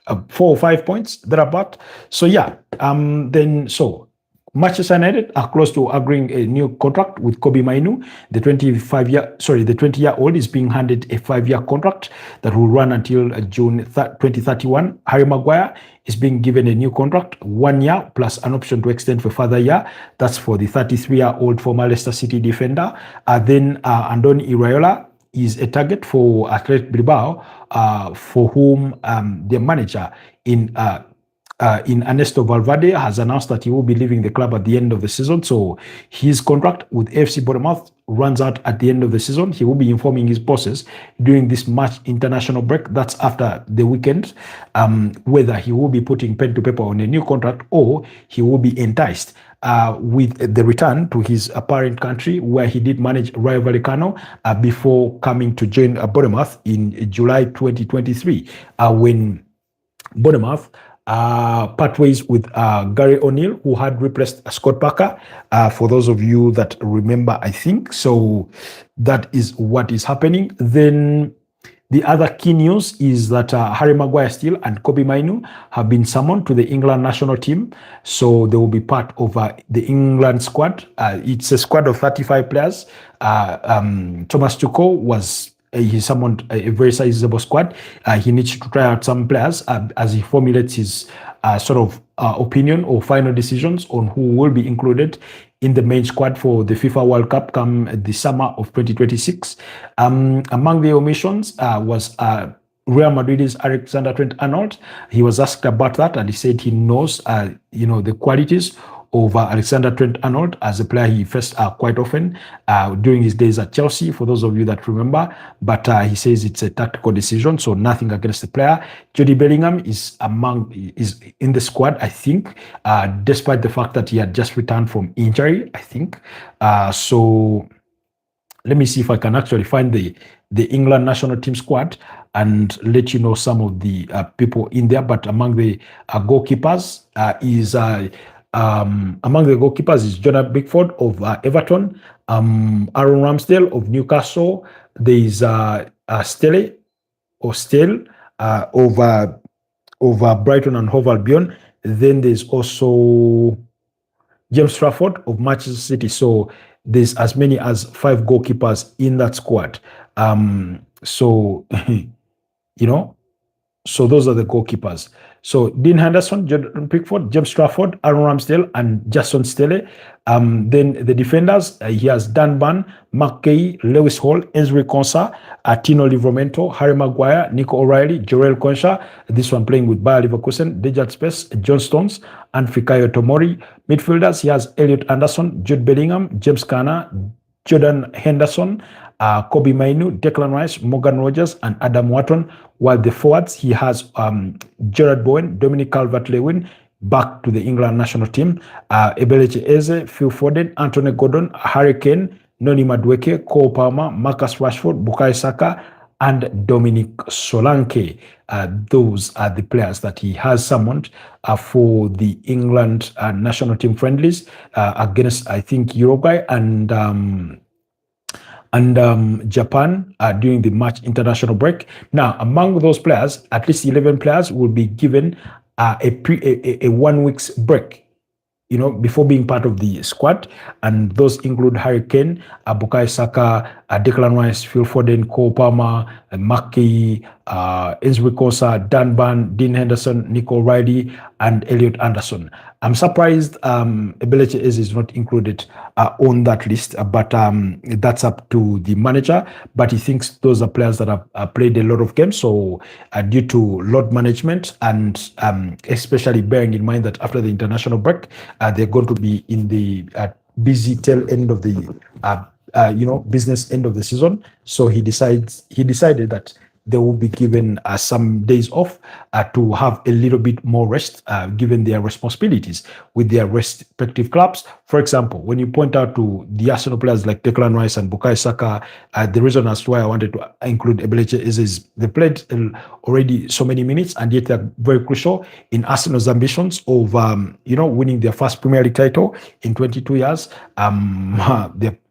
4 or 5 points thereabout. So yeah, Manchester United are close to agreeing a new contract with Kobbie Mainoo. The 20-year-old is being handed a 5-year contract that will run until June 2031. Harry Maguire is being given a new contract, 1 year plus an option to extend for a further year. That's for the 33-year-old former Leicester City defender. Then Andoni Iraola is a target for Athletic Bilbao, for whom their manager in Ernesto Valverde has announced that he will be leaving the club at the end of the season. So his contract with AFC Bournemouth runs out at the end of the season. He will be informing his bosses during this March international break. That's after the weekend, whether he will be putting pen to paper on a new contract or he will be enticed with the return to his parent country, where he did manage Rayo Vallecano before coming to join Bournemouth in July 2023, when Bournemouth part ways with Gary O'Neill, who had replaced Scott Parker, for those of you that remember, I think. So that is what is happening. Then the other key news is that Harry Maguire still and Kobbie Mainoo have been summoned to the England national team. So they will be part of the England squad. It's a squad of 35 players. Thomas Tuchel he summoned a very sizable squad. He needs to try out some players as he formulates his opinion or final decisions on who will be included in the main squad for the FIFA World Cup come the summer of 2026. Among the omissions was Real Madrid's Alexander Trent-Arnold. He was asked about that, and he said he knows the qualities of Alexander Trent-Arnold as a player he faced quite often during his days at Chelsea, for those of you that remember. But he says it's a tactical decision, so nothing against the player. Jude Bellingham is in the squad, I think, despite the fact that he had just returned from injury, I think. So let me see if I can actually find the England national team squad and let you know some of the people in there. But among the goalkeepers is Jonathan Pickford of Everton, Aaron Ramsdale of Newcastle. There is Stele of Brighton and Hove Albion. Then there's also James Trafford of Manchester City. So there's as many as 5 goalkeepers in that squad. So those are the goalkeepers. So Dean Henderson, Jordan Pickford, James Trafford, Aaron Ramsdale, and Jason Stele. Then the defenders, he has Dan Burn, Mark Gay, Lewis Hall, Ezri Konsa, Tino Livramento, Harry Maguire, Nico O'Reilly, Jorel Konsa, this one playing with Bayer Leverkusen, Dejan Space, John Stones, and Fikayo Tomori. Midfielders, he has Elliot Anderson, Jude Bellingham, James Garner, Jordan Henderson, Kobbie Mainoo, Declan Rice, Morgan Rogers, and Adam Wharton. While the forwards, he has Gerard Bowen, Dominic Calvert-Lewin, back to the England national team, Ebelechi Eze, Phil Foden, Anthony Gordon, Harry Kane, Noni Madueke, Cole Palmer, Marcus Rashford, Bukayo Saka, and Dominic Solanke. Those are the players that he has summoned for the England national team friendlies against, I think, Uruguay and and Japan during the March international break. Now, among those players, at least 11 players will be given a 1 week's break, before being part of the squad. And those include Harry Kane, Bukayo Saka, Declan Rice, Phil Foden, Cole Palmer, Maki, Ezri Konsa, Dan Ban, Dean Henderson, Nico O'Reilly, and Elliot Anderson. I'm surprised Ebelechi Eze is not included on that list, but that's up to the manager. But he thinks those are players that have played a lot of games. So due to load management and especially bearing in mind that after the international break, they're going to be in the busy tail end of the business end of the season. So he decided that they will be given some days off to have a little bit more rest, given their responsibilities with their respective clubs. For example, when you point out to the Arsenal players like Declan Rice and Bukayo Saka, the reason as to why I wanted to include Ebelechi is they played already so many minutes, and yet they're very crucial in Arsenal's ambitions of winning their first Premier League title in 22 years.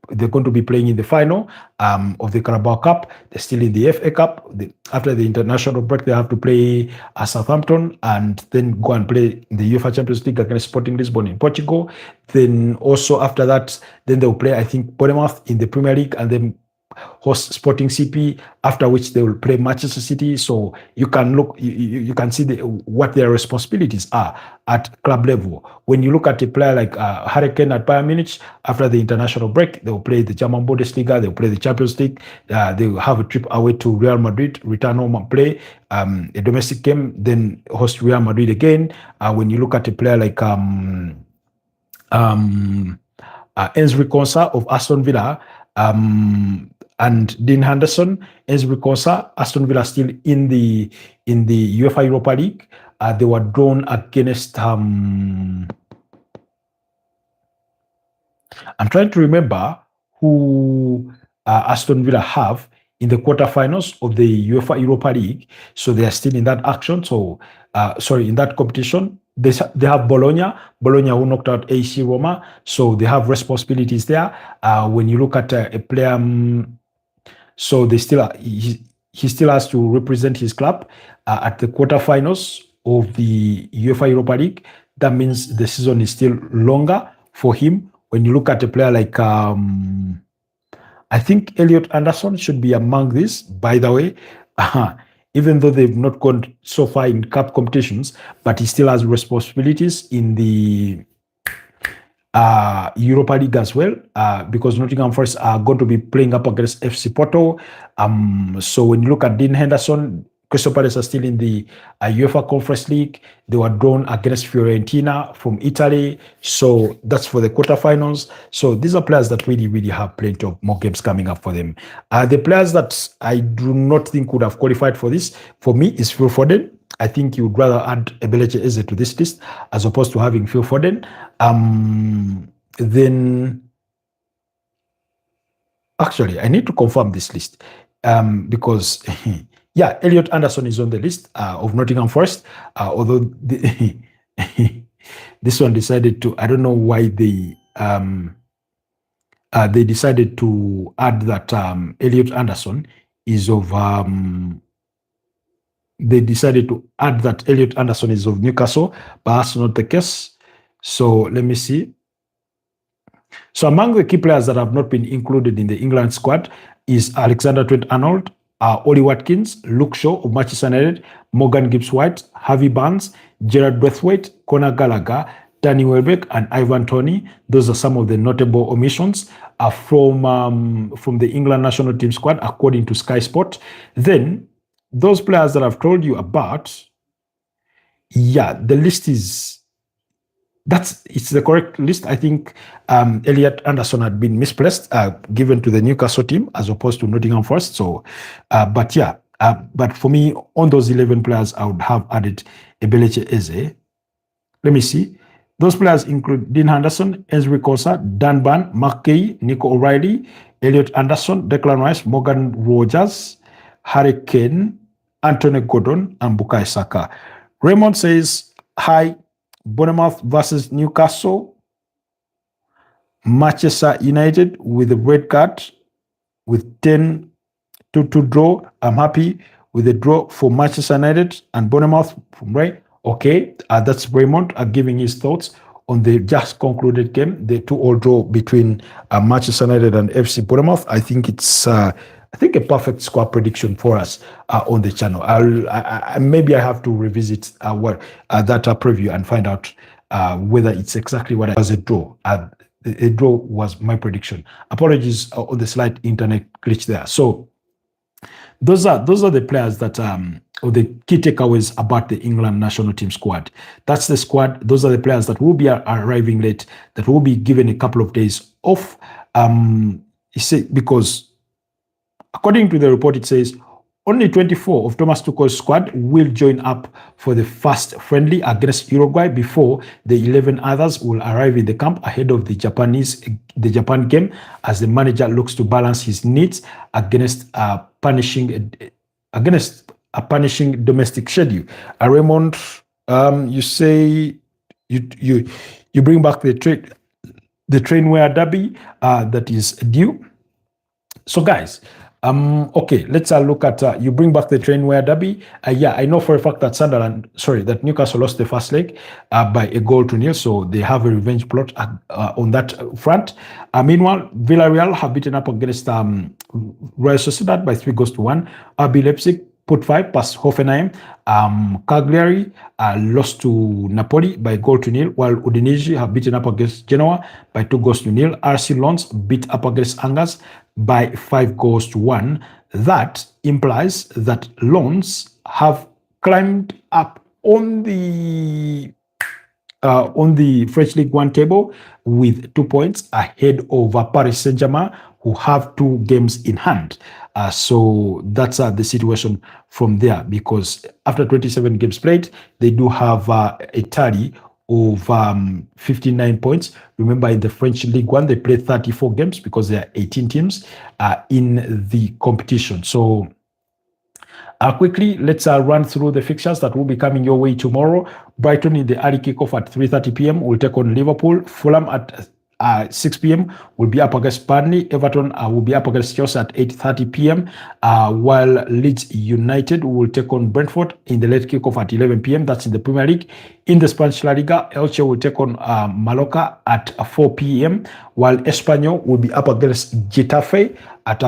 They're going to be playing in the final of the Carabao Cup. They're still in the FA Cup. After the international break, they have to play Southampton and then go and play in the UEFA Champions League against Sporting Lisbon in Portugal. Then also after that, then they'll play, I think, Bournemouth in the Premier League, and then host Sporting CP, after which they will play Manchester City. So you can look, you can see what their responsibilities are at club level. When you look at a player like Harry Kane at Bayern Munich, after the international break, they will play the German Bundesliga, they will play the Champions League, they will have a trip away to Real Madrid, return home and play a domestic game, then host Real Madrid again. When you look at a player like Ezri Konsa of Aston Villa, and Dean Henderson, Ezri Konsa, Aston Villa still in the UEFA Europa League. They were drawn against. I'm trying to remember who Aston Villa have in the quarterfinals of the UEFA Europa League. So they are still in that action. So in that competition. They have Bologna who knocked out AC Roma, so they have responsibilities there. When you look at a player, so they still he still has to represent his club at the quarterfinals of the UEFA Europa League. That means the season is still longer for him. When you look at a player like I think Elliot Anderson should be among these, by the way. Even though they've not gone so far in cup competitions, but he still has responsibilities in the Europa League as well, because Nottingham Forest are going to be playing up against FC Porto. So when you look at Dean Henderson, Crystal Palace are still in the UEFA Conference League. They were drawn against Fiorentina from Italy. So that's for the quarterfinals. So these are players that really, really have plenty of more games coming up for them. The players that I do not think would have qualified for this, for me, is Phil Foden. I think you would rather add Ebelechi Eze to this list as opposed to having Phil Foden. Then, actually, I need to confirm this list because... Yeah, Elliot Anderson is on the list of Nottingham Forest, although this one decided to, I don't know why they decided to add that Elliot Anderson is of, they decided to add that Elliot Anderson is of Newcastle, but that's not the case. So let me see. So among the key players that have not been included in the England squad is Alexander Trent-Arnold, Ollie Watkins, Luke Shaw of Manchester United, Morgan Gibbs-White, Harvey Barnes, Gerard Braithwaite, Conor Gallagher, Danny Welbeck, and Ivan Toney. Those are some of the notable omissions from the England national team squad, according to Sky Sport. Then, those players that I've told you about, yeah, the list is... it's the correct list. I think Elliot Anderson had been misplaced, given to the Newcastle team as opposed to Nottingham Forest. So, but yeah, but for me, on those 11 players, I would have added Ebelechi Eze. Let me see. Those players include Dean Henderson, Ezri Konsa, Dan Ban, Mark Kay, Nico O'Reilly, Elliot Anderson, Declan Rice, Morgan Rogers, Harry Kane, Anthony Gordon, and Bukayo Saka. Raymond says, hi, Bournemouth versus Newcastle, Manchester United with the red card. with 10 to draw. I'm happy with the draw for Manchester United and Bournemouth from Ray. Okay, that's Raymond giving his thoughts on the just concluded game, the 2-2 draw between Manchester United and FC Bournemouth. I think it's a perfect score prediction for us on the channel. Maybe I have to revisit what that preview and find out whether it's exactly what I was a draw. The draw was my prediction. Apologies on the slight internet glitch there. So those are the players that or the key takeaways about the England national team squad. That's the squad. Those are the players that will be arriving late, that will be given a couple of days off. Because according to the report, it says only 24 of Thomas Tuchel's squad will join up for the first friendly against Uruguay before the 11 others will arrive in the camp ahead of the Japan game, as the manager looks to balance his needs against a punishing domestic schedule. Raymond, you say you bring back the trainwear derby that is due. So guys, okay, let's look at you bring back the trainwear derby. Yeah, I know for a fact that Newcastle lost the first leg by a 1-0, so they have a revenge plot on that front. Meanwhile, Villarreal have beaten up against Real Sociedad by 3-1. RB Leipzig put 5 past Hoffenheim. Cagliari lost to Napoli by 0-0, while Udinese have beaten up against Genoa by 2-0. RC Lens beat up against Angers by 5-1. That implies that Lens have climbed up on the French League 1 table with 2 points ahead of Paris Saint-Germain, who have 2 games in hand. So that's the situation from there, because after 27 games played, they do have a tally of 59 points. Remember, in the French League 1, they played 34 games because there are 18 teams in the competition. So quickly, let's run through the fixtures that will be coming your way tomorrow. Brighton in the early kickoff at 3:30 p.m. will take on Liverpool. Fulham at 6 p.m. will be up against Burnley. Everton will be up against Chelsea at 8:30 p.m. While Leeds United will take on Brentford in the late kickoff at 11 p.m. That's in the Premier League. In the Spanish La Liga, Elche will take on Mallorca at 4 p.m. while Espanyol will be up against Getafe at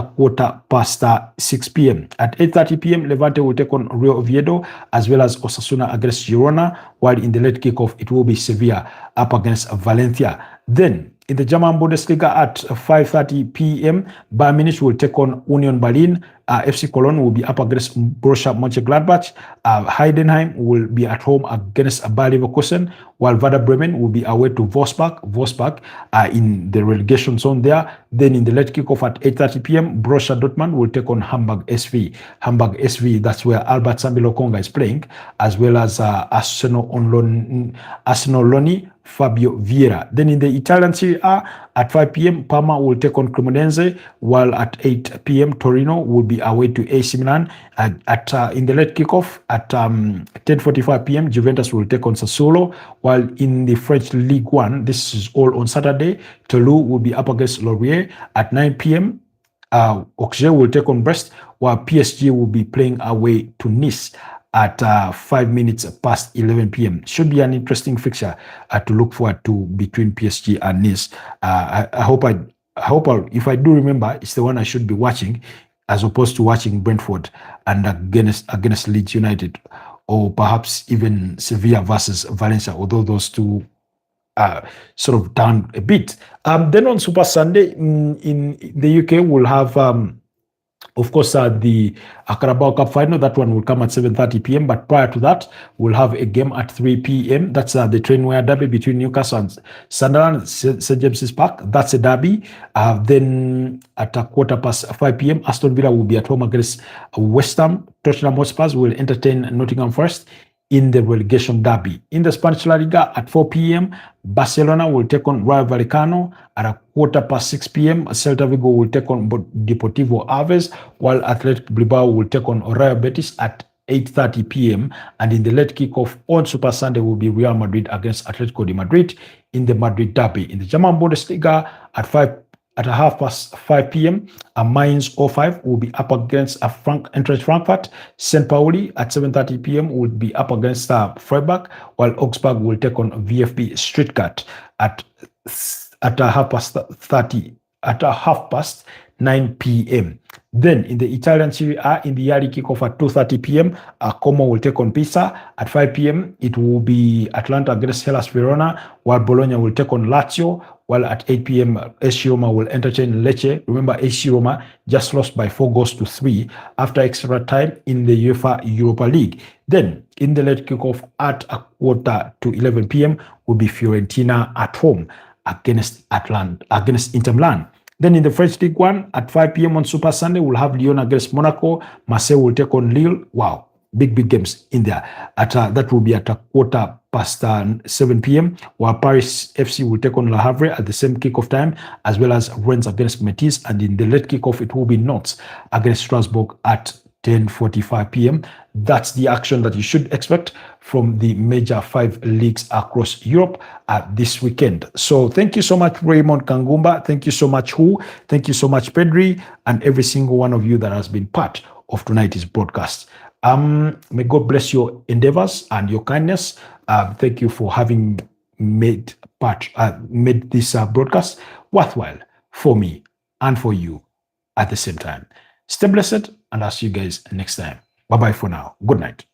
6 p.m. At 8:30 p.m., Levante will take on Real Oviedo, as well as Osasuna against Girona, while in the late kickoff, it will be Sevilla up against Valencia. Then, in the German Bundesliga at 5:30 p.m., Bayern Munich will take on Union Berlin. FC Cologne will be up against Borussia Mönchengladbach. Heidenheim will be at home against Bayer Leverkusen, while Werder Bremen will be away to Wolfsburg. Wolfsburg in the relegation zone there. Then in the late kickoff at 8:30 p.m., Borussia Dortmund will take on Hamburg SV. Hamburg SV, that's where Albert Sambi Lokonga is playing, as well as Arsenal Loni Fabio Vieira. Then in the Italian Serie A at 5 p.m., Parma will take on Cremonese, while at 8 p.m., Torino will be away to AC Milan. In the late kickoff at 10:45 p.m., Juventus will take on Sassuolo, while in the French League 1, this is all on Saturday, Toulouse will be up against Lorient. At 9 p.m., Auxerre will take on Brest, while PSG will be playing away to Nice at 5 minutes past 11 p.m. Should be an interesting fixture to look forward to between PSG and Nice. I hope if I do remember, it's the one I should be watching, as opposed to watching Brentford and against Leeds United, or perhaps even Sevilla versus Valencia, although those two sort of down a bit. Then on Super Sunday in the UK, we'll have of course, the Carabao Cup final. That one will come at 7:30 p.m. But prior to that, we'll have a game at 3 p.m. That's the trainwear derby between Newcastle and Sunderland, St. James's Park. That's a derby. Then at 5:15 p.m., Aston Villa will be at home against West Ham. Tottenham Hotspur will entertain Nottingham Forest in the relegation derby. In the Spanish La Liga at 4 p.m., Barcelona will take on Rayo Vallecano. At 6:15 p.m., Celta Vigo will take on Deportivo Aves, while Athletic Bilbao will take on Real Betis at 8:30 p.m. And in the late kickoff on Super Sunday will be Real Madrid against Atletico de Madrid in the Madrid derby. In the German Bundesliga at 5 at 5:30 p.m., Mainz 05 will be up against Eintracht Frankfurt. St. Pauli at 7:30 p.m. will be up against Freiburg, while Augsburg will take on VfB Stuttgart at half past 9 p.m. Then in the Italian Serie A, in the early kickoff at 2:30 p.m., Como will take on Pisa. At 5 p.m., it will be Atlanta against Hellas Verona, while Bologna will take on Lazio. While at 8 p.m., AC Roma will entertain Lecce. Remember, AC Roma just lost by 4-3 after extra time in the UEFA Europa League. Then, in the late kickoff at 11:15 p.m., will be Fiorentina at home against Inter Milan. Then in the French League 1, at 5 p.m. on Super Sunday, we'll have Lyon against Monaco. Marseille will take on Lille. Wow, big games in there. That will be at 7 p.m., while Paris FC will take on Le Havre at the same kickoff time, as well as Rennes against Metis. And in the late kickoff, it will be Nantes against Strasbourg at 10:45 p.m. That's the action that you should expect from the major 5 leagues across Europe this weekend. So thank you so much, Raymond Kangumba. Thank you so much, Thank you so much, Pedri, and every single one of you that has been part of tonight's broadcast. May God bless your endeavors and your kindness. Thank you for having made this broadcast worthwhile for me and for you at the same time. Stay blessed, and I'll see you guys next time. Bye-bye for now. Good night.